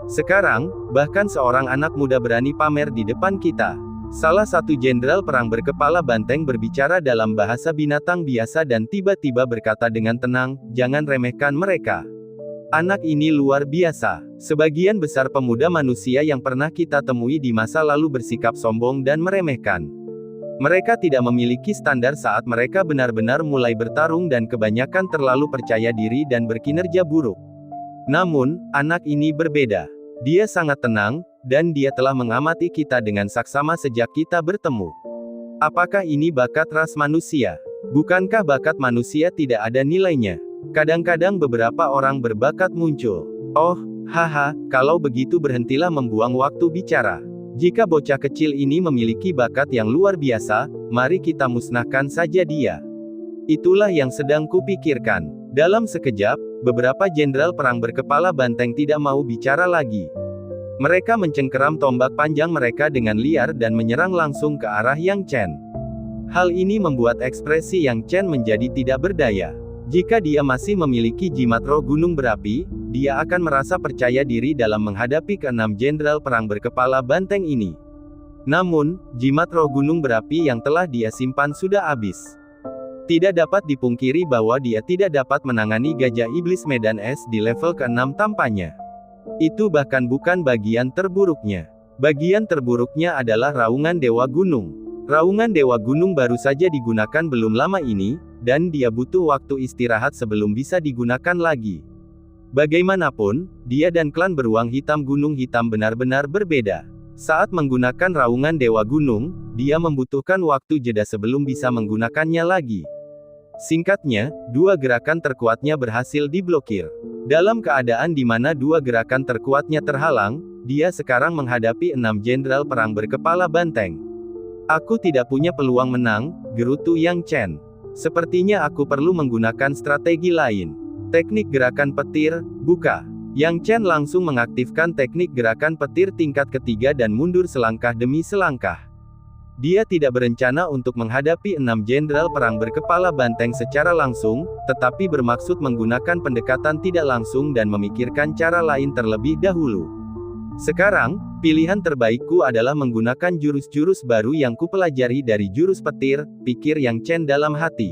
Sekarang, bahkan seorang anak muda berani pamer di depan kita. Salah satu jenderal perang berkepala banteng berbicara dalam bahasa binatang biasa dan tiba-tiba berkata dengan tenang, "Jangan remehkan mereka. Anak ini luar biasa." Sebagian besar pemuda manusia yang pernah kita temui di masa lalu bersikap sombong dan meremehkan. Mereka tidak memiliki standar saat mereka benar-benar mulai bertarung dan kebanyakan terlalu percaya diri dan berkinerja buruk. Namun, anak ini berbeda. Dia sangat tenang, dan dia telah mengamati kita dengan saksama sejak kita bertemu. Apakah ini bakat ras manusia? Bukankah bakat manusia tidak ada nilainya? Kadang-kadang beberapa orang berbakat muncul. Oh, haha, kalau begitu berhentilah membuang waktu bicara. Jika bocah kecil ini memiliki bakat yang luar biasa, mari kita musnahkan saja dia. Itulah yang sedang kupikirkan. Dalam sekejap, beberapa jenderal perang berkepala banteng tidak mau bicara lagi. Mereka mencengkeram tombak panjang mereka dengan liar dan menyerang langsung ke arah Yang Chen. Hal ini membuat ekspresi Yang Chen menjadi tidak berdaya. Jika dia masih memiliki jimat roh gunung berapi, dia akan merasa percaya diri dalam menghadapi keenam jenderal perang berkepala banteng ini. Namun, jimat roh gunung berapi yang telah dia simpan sudah habis. Tidak dapat dipungkiri bahwa dia tidak dapat menangani gajah iblis medan es di level ke-6 tampaknya. Itu bahkan bukan bagian terburuknya. Bagian terburuknya adalah raungan Dewa Gunung. Raungan Dewa Gunung baru saja digunakan belum lama ini, dan dia butuh waktu istirahat sebelum bisa digunakan lagi. Bagaimanapun, dia dan klan beruang hitam Gunung Hitam benar-benar berbeda. Saat menggunakan raungan Dewa Gunung, dia membutuhkan waktu jeda sebelum bisa menggunakannya lagi. Singkatnya, dua gerakan terkuatnya berhasil diblokir. Dalam keadaan di mana dua gerakan terkuatnya terhalang, dia sekarang menghadapi 6 jenderal perang berkepala banteng. Aku tidak punya peluang menang, gerutu Yang Chen. Sepertinya aku perlu menggunakan strategi lain. Teknik gerakan petir, buka. Yang Chen langsung mengaktifkan teknik gerakan petir tingkat ketiga dan mundur selangkah demi selangkah. Dia tidak berencana untuk menghadapi 6 jenderal perang berkepala banteng secara langsung, tetapi bermaksud menggunakan pendekatan tidak langsung dan memikirkan cara lain terlebih dahulu. Sekarang, pilihan terbaikku adalah menggunakan jurus-jurus baru yang kupelajari dari jurus petir, pikir Yang Chen dalam hati.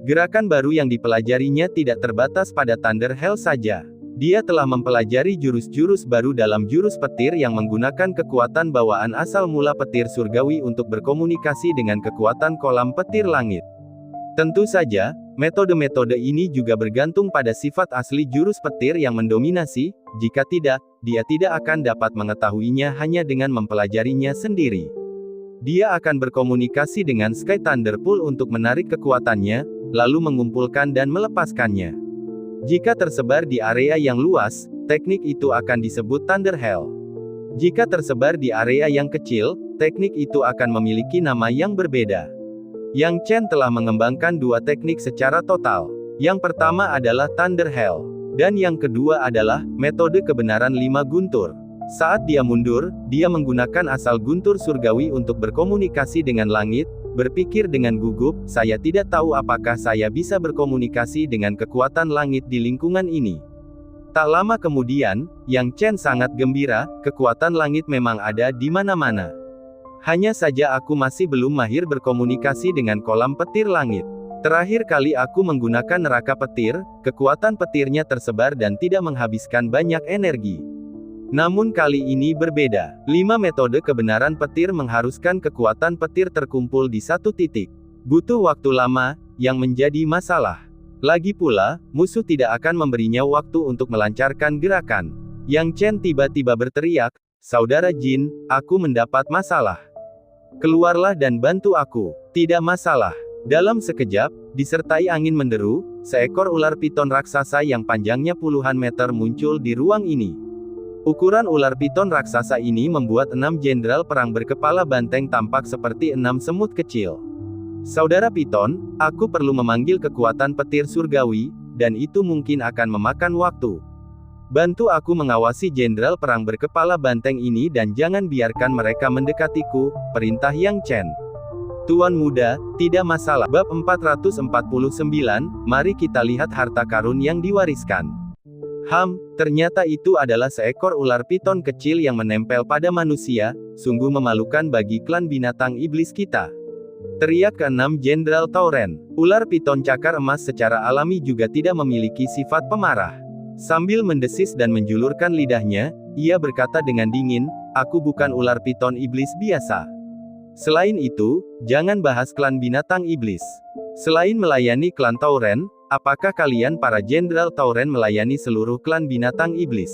Gerakan baru yang dipelajarinya tidak terbatas pada Thunder Hell saja. Dia telah mempelajari jurus-jurus baru dalam jurus petir yang menggunakan kekuatan bawaan asal mula petir surgawi untuk berkomunikasi dengan kekuatan kolam petir langit. Tentu saja, metode-metode ini juga bergantung pada sifat asli jurus petir yang mendominasi, jika tidak, dia tidak akan dapat mengetahuinya hanya dengan mempelajarinya sendiri. Dia akan berkomunikasi dengan Sky Thunder Pool untuk menarik kekuatannya, lalu mengumpulkan dan melepaskannya. Jika tersebar di area yang luas, teknik itu akan disebut Thunder Hell. Jika tersebar di area yang kecil, teknik itu akan memiliki nama yang berbeda. Yang Chen telah mengembangkan dua teknik secara total. Yang pertama adalah Thunder Hell, dan yang kedua adalah metode kebenaran 5 guntur. Saat dia mundur, dia menggunakan asal guntur surgawi untuk berkomunikasi dengan langit, berpikir dengan gugup, saya tidak tahu apakah saya bisa berkomunikasi dengan kekuatan langit di lingkungan ini. Tak lama kemudian, Yang Chen sangat gembira, kekuatan langit memang ada di mana-mana. Hanya saja aku masih belum mahir berkomunikasi dengan kolam petir langit. Terakhir kali aku menggunakan neraka petir, kekuatan petirnya tersebar dan tidak menghabiskan banyak energi. Namun kali ini berbeda. 5 metode kebenaran petir mengharuskan kekuatan petir terkumpul di satu titik. Butuh waktu lama, yang menjadi masalah. Lagi pula, musuh tidak akan memberinya waktu untuk melancarkan gerakan. Yang Chen tiba-tiba berteriak, Saudara Jin, aku mendapat masalah. Keluarlah dan bantu aku. Tidak masalah. Dalam sekejap, disertai angin menderu, seekor ular piton raksasa yang panjangnya puluhan meter muncul di ruang ini. Ukuran ular piton raksasa ini membuat 6 jenderal perang berkepala banteng tampak seperti 6 semut kecil. Saudara Piton, aku perlu memanggil kekuatan petir surgawi, dan itu mungkin akan memakan waktu. Bantu aku mengawasi jenderal perang berkepala banteng ini dan jangan biarkan mereka mendekatiku, perintah Yang Chen. Tuan muda, tidak masalah. Bab 449, mari kita lihat harta karun yang diwariskan. Ternyata itu adalah seekor ular piton kecil yang menempel pada manusia, sungguh memalukan bagi klan binatang iblis kita. Teriak ke-6 Jenderal Tauren. Ular piton cakar emas secara alami juga tidak memiliki sifat pemarah. Sambil mendesis dan menjulurkan lidahnya, ia berkata dengan dingin, aku bukan ular piton iblis biasa. Selain itu, jangan bahas klan binatang iblis. Selain melayani klan Tauren, apakah kalian para Jenderal Tauren melayani seluruh klan binatang iblis?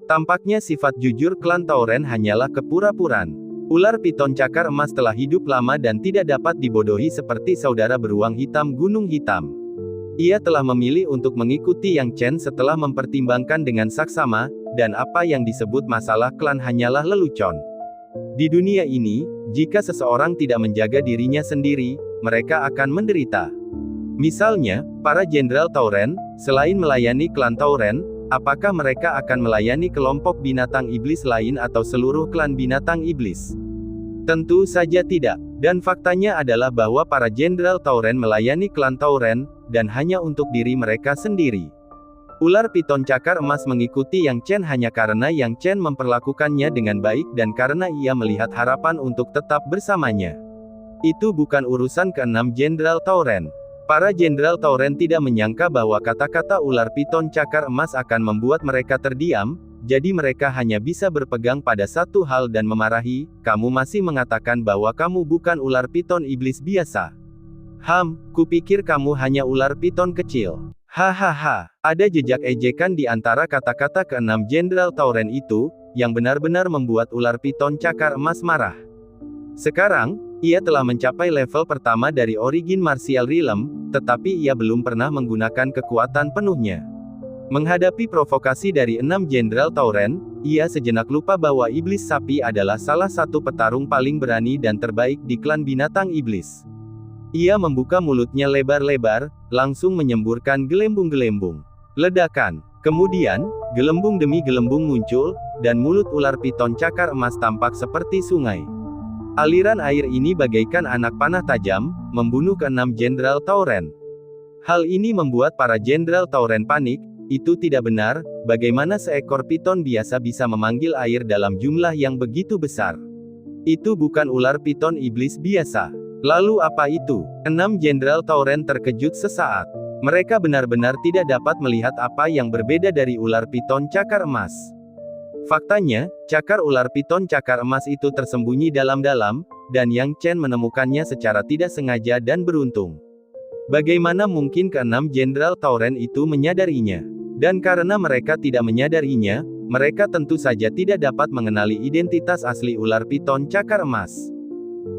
Tampaknya sifat jujur klan Tauren hanyalah kepura-puraan. Ular piton cakar emas telah hidup lama dan tidak dapat dibodohi seperti saudara beruang hitam Gunung Hitam. Ia telah memilih untuk mengikuti Yang Chen setelah mempertimbangkan dengan saksama, dan apa yang disebut masalah klan hanyalah lelucon. Di dunia ini, jika seseorang tidak menjaga dirinya sendiri, mereka akan menderita. Misalnya, para Jenderal Tauren, selain melayani klan Tauren, apakah mereka akan melayani kelompok binatang iblis lain atau seluruh klan binatang iblis? Tentu saja tidak. Dan faktanya adalah bahwa para Jenderal Tauren melayani klan Tauren, dan hanya untuk diri mereka sendiri. Ular piton cakar emas mengikuti Yang Chen hanya karena Yang Chen memperlakukannya dengan baik dan karena ia melihat harapan untuk tetap bersamanya. Itu bukan urusan ke-6 Jenderal Tauren. Para Jenderal Tauren tidak menyangka bahwa kata-kata ular piton cakar emas akan membuat mereka terdiam, jadi mereka hanya bisa berpegang pada satu hal dan memarahi, kamu masih mengatakan bahwa kamu bukan ular piton iblis biasa. Kupikir kamu hanya ular piton kecil. Hahaha, ada jejak ejekan di antara kata-kata ke-6 Jenderal Tauren itu, yang benar-benar membuat ular piton cakar emas marah. Sekarang, ia telah mencapai level pertama dari Origin Martial Realm, tetapi ia belum pernah menggunakan kekuatan penuhnya. Menghadapi provokasi dari 6 Jenderal Tauren, ia sejenak lupa bahwa Iblis Sapi adalah salah satu petarung paling berani dan terbaik di klan binatang iblis. Ia membuka mulutnya lebar-lebar, langsung menyemburkan gelembung-gelembung. Ledakan. Kemudian, gelembung demi gelembung muncul, dan mulut ular piton cakar emas tampak seperti sungai. Aliran air ini bagaikan anak panah tajam, membunuh ke-6 Jenderal Tauren. Hal ini membuat para Jenderal Tauren panik, itu tidak benar, bagaimana seekor piton biasa bisa memanggil air dalam jumlah yang begitu besar. Itu bukan ular piton iblis biasa. Lalu apa itu? 6 Jenderal Tauren terkejut sesaat. Mereka benar-benar tidak dapat melihat apa yang berbeda dari ular piton cakar emas. Faktanya, cakar ular piton cakar emas itu tersembunyi dalam-dalam, dan Yang Chen menemukannya secara tidak sengaja dan beruntung. Bagaimana mungkin ke-6 Jenderal Tauren itu menyadarinya? Dan karena mereka tidak menyadarinya, mereka tentu saja tidak dapat mengenali identitas asli ular piton cakar emas.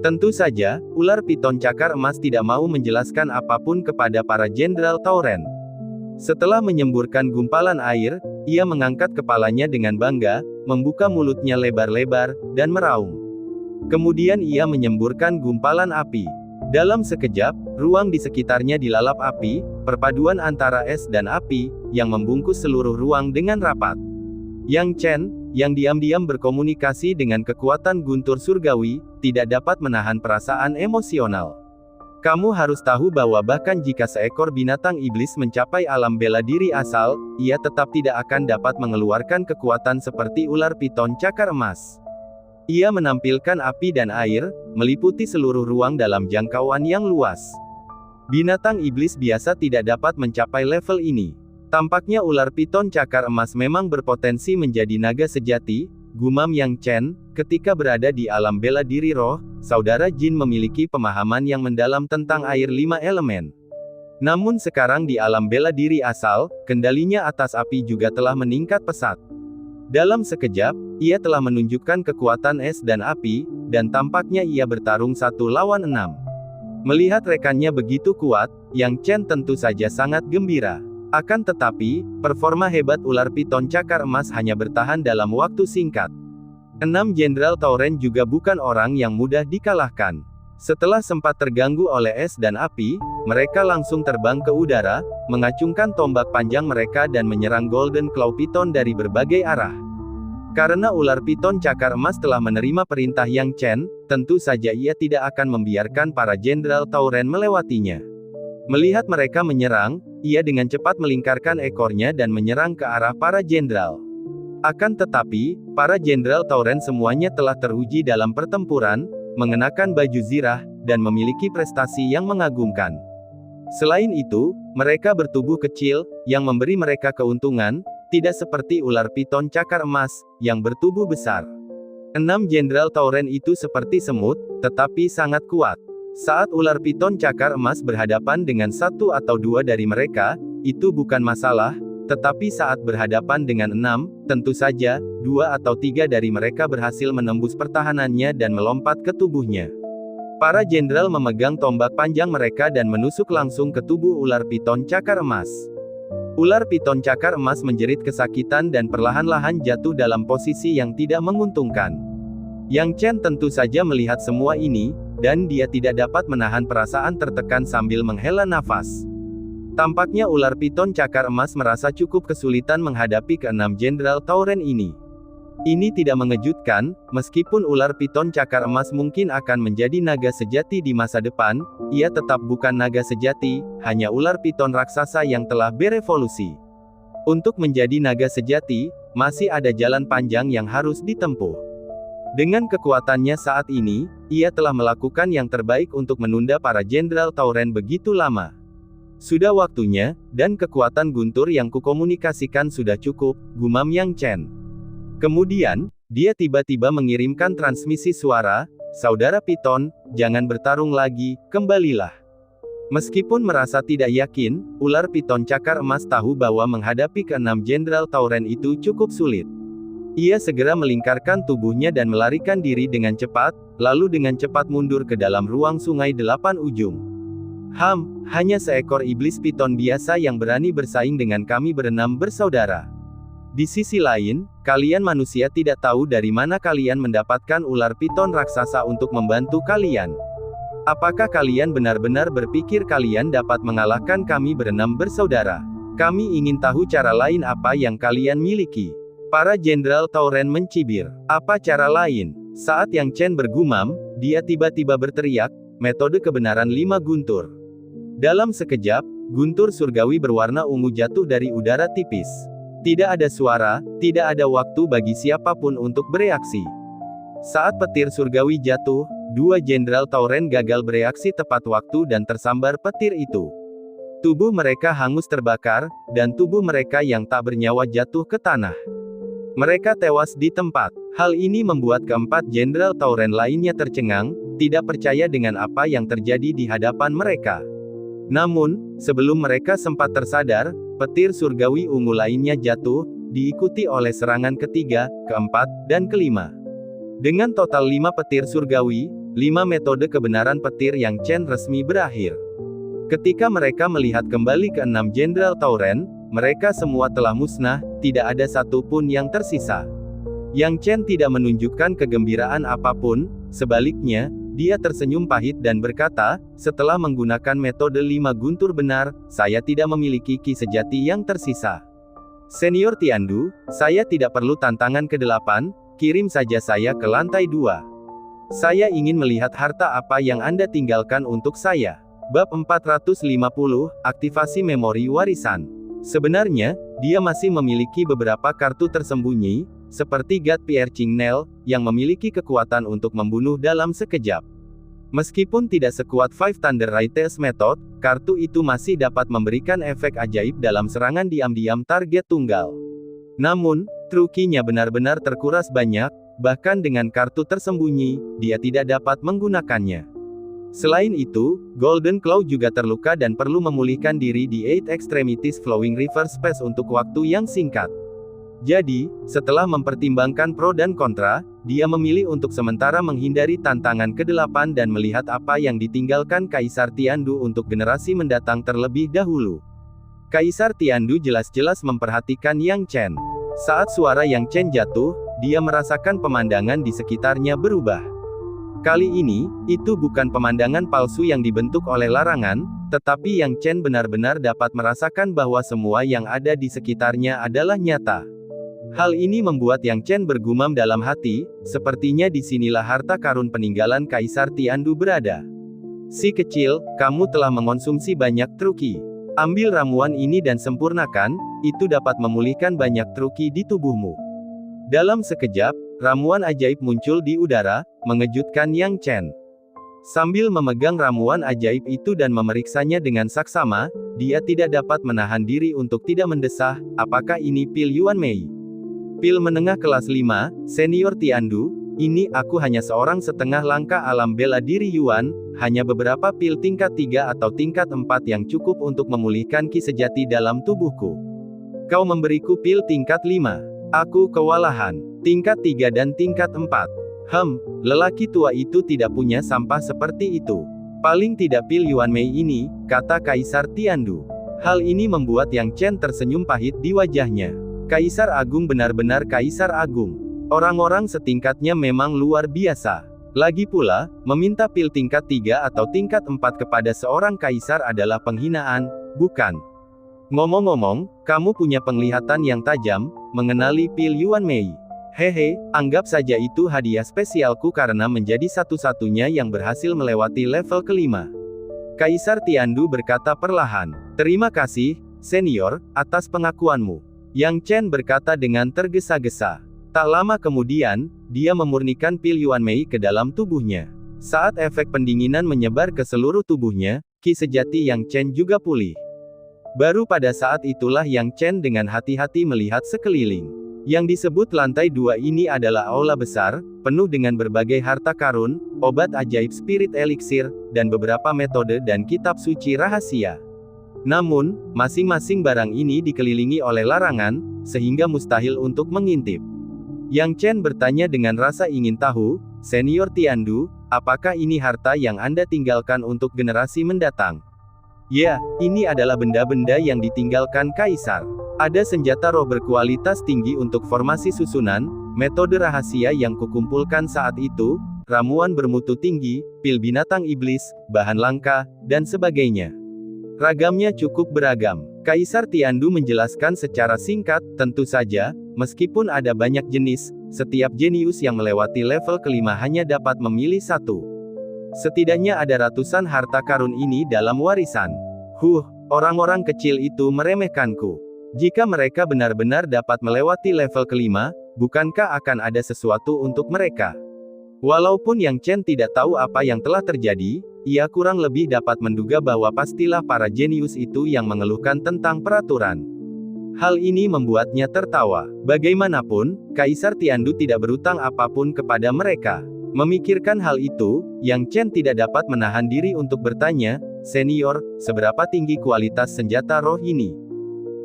Tentu saja, ular piton cakar emas tidak mau menjelaskan apapun kepada para Jenderal Tauren. Setelah menyemburkan gumpalan air, ia mengangkat kepalanya dengan bangga, membuka mulutnya lebar-lebar, dan meraung. Kemudian ia menyemburkan gumpalan api. Dalam sekejap, ruang di sekitarnya dilalap api, perpaduan antara es dan api, yang membungkus seluruh ruang dengan rapat. Yang Chen, yang diam-diam berkomunikasi dengan kekuatan guntur surgawi, tidak dapat menahan perasaan emosional. Kamu harus tahu bahwa bahkan jika seekor binatang iblis mencapai alam bela diri asal, ia tetap tidak akan dapat mengeluarkan kekuatan seperti ular piton cakar emas. Ia menampilkan api dan air, meliputi seluruh ruang dalam jangkauan yang luas. Binatang iblis biasa tidak dapat mencapai level ini. Tampaknya ular piton cakar emas memang berpotensi menjadi naga sejati, gumam Yang Chen, ketika berada di alam bela diri roh, saudara Jin memiliki pemahaman yang mendalam tentang air 5 elemen. Namun sekarang di alam bela diri asal, kendalinya atas api juga telah meningkat pesat. Dalam sekejap, ia telah menunjukkan kekuatan es dan api, dan tampaknya ia bertarung 1 lawan 6. Melihat rekannya begitu kuat, Yang Chen tentu saja sangat gembira. Akan tetapi, performa hebat ular piton cakar emas hanya bertahan dalam waktu singkat. 6 Jenderal Tauren juga bukan orang yang mudah dikalahkan. Setelah sempat terganggu oleh es dan api, mereka langsung terbang ke udara, mengacungkan tombak panjang mereka dan menyerang Golden Claw Piton dari berbagai arah. Karena ular piton cakar emas telah menerima perintah Yang Chen, tentu saja ia tidak akan membiarkan para Jenderal Tauren melewatinya. Melihat mereka menyerang, ia dengan cepat melingkarkan ekornya dan menyerang ke arah para jenderal. Akan tetapi, para Jenderal Tauren semuanya telah teruji dalam pertempuran, mengenakan baju zirah, dan memiliki prestasi yang mengagumkan. Selain itu, mereka bertubuh kecil, yang memberi mereka keuntungan, tidak seperti ular piton cakar emas, yang bertubuh besar. 6 Jenderal Tauren itu seperti semut, tetapi sangat kuat. Saat ular piton cakar emas berhadapan dengan 1 atau 2 dari mereka, itu bukan masalah, tetapi saat berhadapan dengan 6, tentu saja, 2 atau 3 dari mereka berhasil menembus pertahanannya dan melompat ke tubuhnya. Para jenderal memegang tombak panjang mereka dan menusuk langsung ke tubuh ular piton cakar emas. Ular piton cakar emas menjerit kesakitan dan perlahan-lahan jatuh dalam posisi yang tidak menguntungkan. Yang Chen tentu saja melihat semua ini, dan dia tidak dapat menahan perasaan tertekan sambil menghela nafas. Tampaknya ular piton cakar emas merasa cukup kesulitan menghadapi ke-6 Jenderal Tauren ini. Ini tidak mengejutkan, meskipun ular piton cakar emas mungkin akan menjadi naga sejati di masa depan, ia tetap bukan naga sejati, hanya ular piton raksasa yang telah berevolusi. Untuk menjadi naga sejati, masih ada jalan panjang yang harus ditempuh. Dengan kekuatannya saat ini, ia telah melakukan yang terbaik untuk menunda para Jenderal Tauren begitu lama. Sudah waktunya, dan kekuatan guntur yang kukomunikasikan sudah cukup, gumam Yang Chen. Kemudian, dia tiba-tiba mengirimkan transmisi suara, "Saudara Piton, jangan bertarung lagi, kembalilah." Meskipun merasa tidak yakin, ular piton cakar emas tahu bahwa menghadapi ke-6 Jenderal Tauren itu cukup sulit. Ia segera melingkarkan tubuhnya dan melarikan diri dengan cepat, lalu dengan cepat mundur ke dalam ruang sungai 8 ujung. Hanya seekor iblis piton biasa yang berani bersaing dengan kami berenam bersaudara. Di sisi lain, kalian manusia tidak tahu dari mana kalian mendapatkan ular piton raksasa untuk membantu kalian. Apakah kalian benar-benar berpikir kalian dapat mengalahkan kami berenam bersaudara? Kami ingin tahu cara lain apa yang kalian miliki. Para Jenderal Tauren mencibir. Apa cara lain? Saat Yang Chen bergumam, dia tiba-tiba berteriak, "Metode kebenaran 5 guntur." Dalam sekejap, guntur surgawi berwarna ungu jatuh dari udara tipis. Tidak ada suara, tidak ada waktu bagi siapapun untuk bereaksi. Saat petir surgawi jatuh, 2 Jenderal Tauren gagal bereaksi tepat waktu dan tersambar petir itu. Tubuh mereka hangus terbakar, dan tubuh mereka yang tak bernyawa jatuh ke tanah. Mereka tewas di tempat. Hal ini membuat ke-4 Jenderal Tauren lainnya tercengang, tidak percaya dengan apa yang terjadi di hadapan mereka. Namun, sebelum mereka sempat tersadar, petir surgawi ungu lainnya jatuh, diikuti oleh serangan ketiga, keempat, dan kelima. Dengan total 5 petir surgawi, 5 metode kebenaran petir Yang Chen resmi berakhir. Ketika mereka melihat kembali ke-6 Jenderal Tauren, mereka semua telah musnah, tidak ada satu pun yang tersisa. Yang Chen tidak menunjukkan kegembiraan apapun, sebaliknya, dia tersenyum pahit dan berkata, "Setelah menggunakan metode 5 guntur benar, saya tidak memiliki ki sejati yang tersisa. Senior Tiandu, saya tidak perlu tantangan ke-8, kirim saja saya ke lantai 2. Saya ingin melihat harta apa yang Anda tinggalkan untuk saya." Bab 450, Aktivasi Memori Warisan. Sebenarnya, dia masih memiliki beberapa kartu tersembunyi, seperti God Piercing Nail, yang memiliki kekuatan untuk membunuh dalam sekejap. Meskipun tidak sekuat Five Thunder Rates Method, kartu itu masih dapat memberikan efek ajaib dalam serangan diam-diam target tunggal. Namun, trukinya benar-benar terkuras banyak, bahkan dengan kartu tersembunyi, dia tidak dapat menggunakannya. Selain itu, Golden Claw juga terluka dan perlu memulihkan diri di Eight Extremities Flowing River Space untuk waktu yang singkat. Jadi, setelah mempertimbangkan pro dan kontra, dia memilih untuk sementara menghindari tantangan ke-8 dan melihat apa yang ditinggalkan Kaisar Tiandu untuk generasi mendatang terlebih dahulu. Kaisar Tiandu jelas-jelas memperhatikan Yang Chen. Saat suara Yang Chen jatuh, dia merasakan pemandangan di sekitarnya berubah. Kali ini, itu bukan pemandangan palsu yang dibentuk oleh larangan, tetapi Yang Chen benar-benar dapat merasakan bahwa semua yang ada di sekitarnya adalah nyata. Hal ini membuat Yang Chen bergumam dalam hati, sepertinya disinilah harta karun peninggalan Kaisar Tiandu berada. Si kecil, kamu telah mengonsumsi banyak truki. Ambil ramuan ini dan sempurnakan, itu dapat memulihkan banyak truki di tubuhmu. Dalam sekejap, ramuan ajaib muncul di udara, mengejutkan Yang Chen. Sambil memegang ramuan ajaib itu dan memeriksanya dengan saksama, dia tidak dapat menahan diri untuk tidak mendesah, apakah ini pil Yuan Mei? Pil menengah kelas 5, senior Tiandu, ini aku hanya seorang setengah langkah alam bela diri Yuan, hanya beberapa pil tingkat 3 atau tingkat 4 yang cukup untuk memulihkan ki sejati dalam tubuhku. Kau memberiku pil tingkat 5. Aku kewalahan. Tingkat 3 dan tingkat 4. Lelaki tua itu tidak punya sampah seperti itu. Paling tidak pil Yuan Mei ini, kata Kaisar Tiandu. Hal ini membuat Yang Chen tersenyum pahit di wajahnya. Kaisar Agung benar-benar Kaisar Agung. Orang-orang setingkatnya memang luar biasa. Lagi pula, meminta pil tingkat 3 atau tingkat 4 kepada seorang kaisar adalah penghinaan, bukan? Ngomong-ngomong, kamu punya penglihatan yang tajam, mengenali pil Yuan Mei. Hehe, anggap saja itu hadiah spesialku karena menjadi satu-satunya yang berhasil melewati level kelima. Kaisar Tiandu berkata perlahan. Terima kasih, senior, atas pengakuanmu. Yang Chen berkata dengan tergesa-gesa. Tak lama kemudian, dia memurnikan pil Yuan Mei ke dalam tubuhnya. Saat efek pendinginan menyebar ke seluruh tubuhnya, ki sejati Yang Chen juga pulih. Baru pada saat itulah Yang Chen dengan hati-hati melihat sekeliling. Yang disebut lantai 2 ini adalah aula besar, penuh dengan berbagai harta karun, obat ajaib spirit elixir, dan beberapa metode dan kitab suci rahasia. Namun, masing-masing barang ini dikelilingi oleh larangan, sehingga mustahil untuk mengintip. Yang Chen bertanya dengan rasa ingin tahu, senior Tiandu, apakah ini harta yang Anda tinggalkan untuk generasi mendatang? Ya, ini adalah benda-benda yang ditinggalkan Kaisar. Ada senjata roh berkualitas tinggi untuk formasi susunan, metode rahasia yang kukumpulkan saat itu, ramuan bermutu tinggi, pil binatang iblis, bahan langka, dan sebagainya. Ragamnya cukup beragam. Kaisar Tiandu menjelaskan secara singkat, tentu saja, meskipun ada banyak jenis, setiap jenius yang melewati level kelima hanya dapat memilih satu. Setidaknya ada ratusan harta karun ini dalam warisan. Orang-orang kecil itu meremehkanku. Jika mereka benar-benar dapat melewati level kelima, bukankah akan ada sesuatu untuk mereka? Walaupun Yang Chen tidak tahu apa yang telah terjadi, ia kurang lebih dapat menduga bahwa pastilah para jenius itu yang mengeluhkan tentang peraturan. Hal ini membuatnya tertawa. Bagaimanapun, Kaisar Tiandu tidak berutang apapun kepada mereka. Memikirkan hal itu, Yang Chen tidak dapat menahan diri untuk bertanya, senior, seberapa tinggi kualitas senjata roh ini?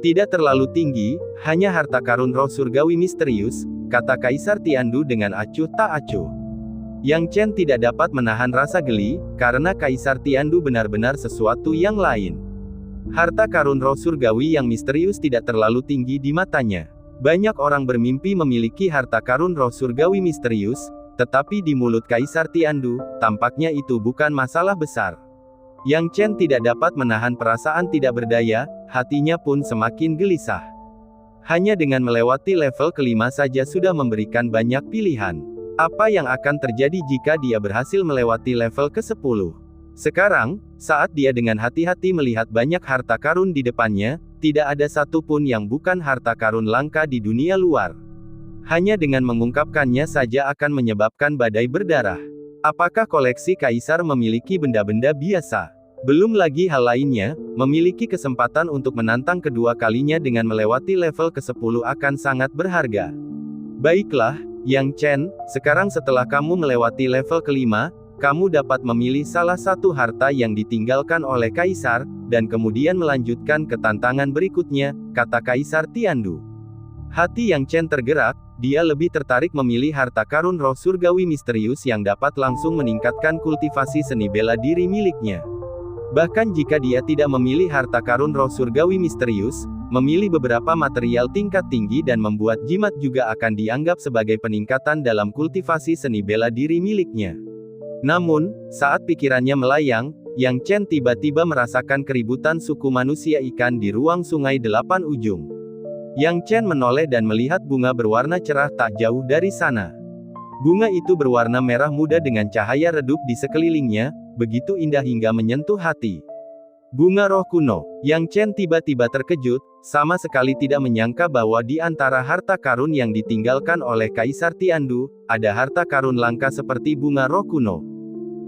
Tidak terlalu tinggi, hanya harta karun roh surgawi misterius, kata Kaisar Tiandu dengan acuh tak acuh. Yang Chen tidak dapat menahan rasa geli, karena Kaisar Tiandu benar-benar sesuatu yang lain. Harta karun roh surgawi yang misterius tidak terlalu tinggi di matanya. Banyak orang bermimpi memiliki harta karun roh surgawi misterius, tetapi di mulut Kaisar Tiandu, tampaknya itu bukan masalah besar. Yang Chen tidak dapat menahan perasaan tidak berdaya, hatinya pun semakin gelisah. Hanya dengan melewati level kelima saja sudah memberikan banyak pilihan. Apa yang akan terjadi jika dia berhasil melewati level ke-10? Sekarang, saat dia dengan hati-hati melihat banyak harta karun di depannya, tidak ada satupun yang bukan harta karun langka di dunia luar. Hanya dengan mengungkapkannya saja akan menyebabkan badai berdarah. Apakah koleksi Kaisar memiliki benda-benda biasa? Belum lagi hal lainnya, memiliki kesempatan untuk menantang kedua kalinya dengan melewati level ke-10 akan sangat berharga. Baiklah, Yang Chen, sekarang setelah kamu melewati level kelima, kamu dapat memilih salah satu harta yang ditinggalkan oleh Kaisar, dan kemudian melanjutkan ke tantangan berikutnya, kata Kaisar Tiandu. Hati Yang Chen tergerak, dia lebih tertarik memilih harta karun roh surgawi misterius yang dapat langsung meningkatkan kultivasi seni bela diri miliknya. Bahkan jika dia tidak memilih harta karun roh surgawi misterius, memilih beberapa material tingkat tinggi dan membuat jimat juga akan dianggap sebagai peningkatan dalam kultivasi seni bela diri miliknya. Namun, saat pikirannya melayang, Yang Chen tiba-tiba merasakan keributan suku manusia ikan di ruang sungai delapan ujung. Yang Chen menoleh dan melihat bunga berwarna cerah tak jauh dari sana. Bunga itu berwarna merah muda dengan cahaya redup di sekelilingnya, begitu indah hingga menyentuh hati. Bunga roh kuno. Yang Chen tiba-tiba terkejut, sama sekali tidak menyangka bahwa di antara harta karun yang ditinggalkan oleh Kaisar Tiandu, ada harta karun langka seperti bunga roh kuno.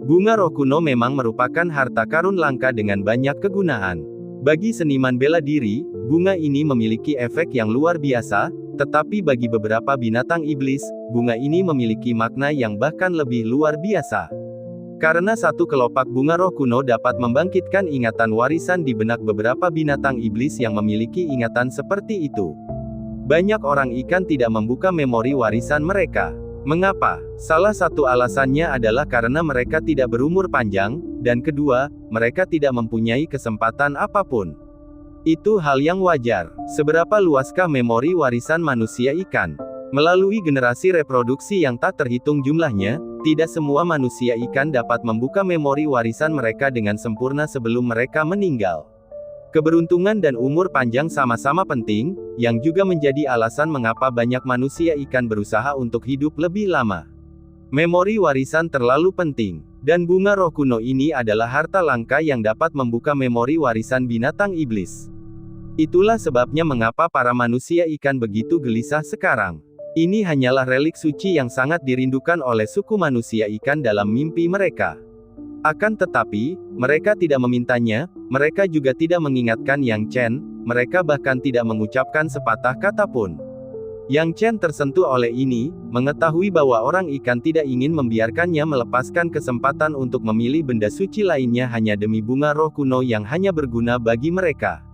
Bunga roh kuno memang merupakan harta karun langka dengan banyak kegunaan. Bagi seniman bela diri, bunga ini memiliki efek yang luar biasa, tetapi bagi beberapa binatang iblis, bunga ini memiliki makna yang bahkan lebih luar biasa. Karena satu kelopak bunga roh kuno dapat membangkitkan ingatan warisan di benak beberapa binatang iblis yang memiliki ingatan seperti itu. Banyak orang ikan tidak membuka memori warisan mereka. Mengapa? Salah satu alasannya adalah karena mereka tidak berumur panjang, dan kedua, mereka tidak mempunyai kesempatan apapun. Itu hal yang wajar. Seberapa luaskah memori warisan manusia ikan? Melalui generasi reproduksi yang tak terhitung jumlahnya, tidak semua manusia ikan dapat membuka memori warisan mereka dengan sempurna sebelum mereka meninggal. Keberuntungan dan umur panjang sama-sama penting, yang juga menjadi alasan mengapa banyak manusia ikan berusaha untuk hidup lebih lama. Memori warisan terlalu penting, dan bunga roh kuno ini adalah harta langka yang dapat membuka memori warisan binatang iblis. Itulah sebabnya mengapa para manusia ikan begitu gelisah sekarang. Ini hanyalah relik suci yang sangat dirindukan oleh suku manusia ikan dalam mimpi mereka. Akan tetapi, mereka tidak memintanya, mereka juga tidak mengingatkan Yang Chen, mereka bahkan tidak mengucapkan sepatah kata pun. Yang Chen tersentuh oleh ini, mengetahui bahwa orang ikan tidak ingin membiarkannya melepaskan kesempatan untuk memilih benda suci lainnya hanya demi bunga roh kuno yang hanya berguna bagi mereka.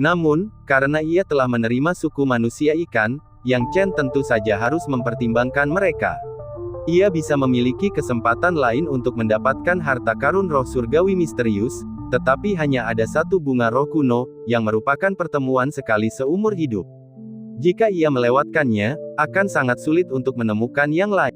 Namun, karena ia telah menerima suku manusia ikan, Yang Chen tentu saja harus mempertimbangkan mereka. Ia bisa memiliki kesempatan lain untuk mendapatkan harta karun roh surgawi misterius, tetapi hanya ada satu bunga roh kuno, yang merupakan pertemuan sekali seumur hidup. Jika ia melewatkannya, akan sangat sulit untuk menemukan yang lain.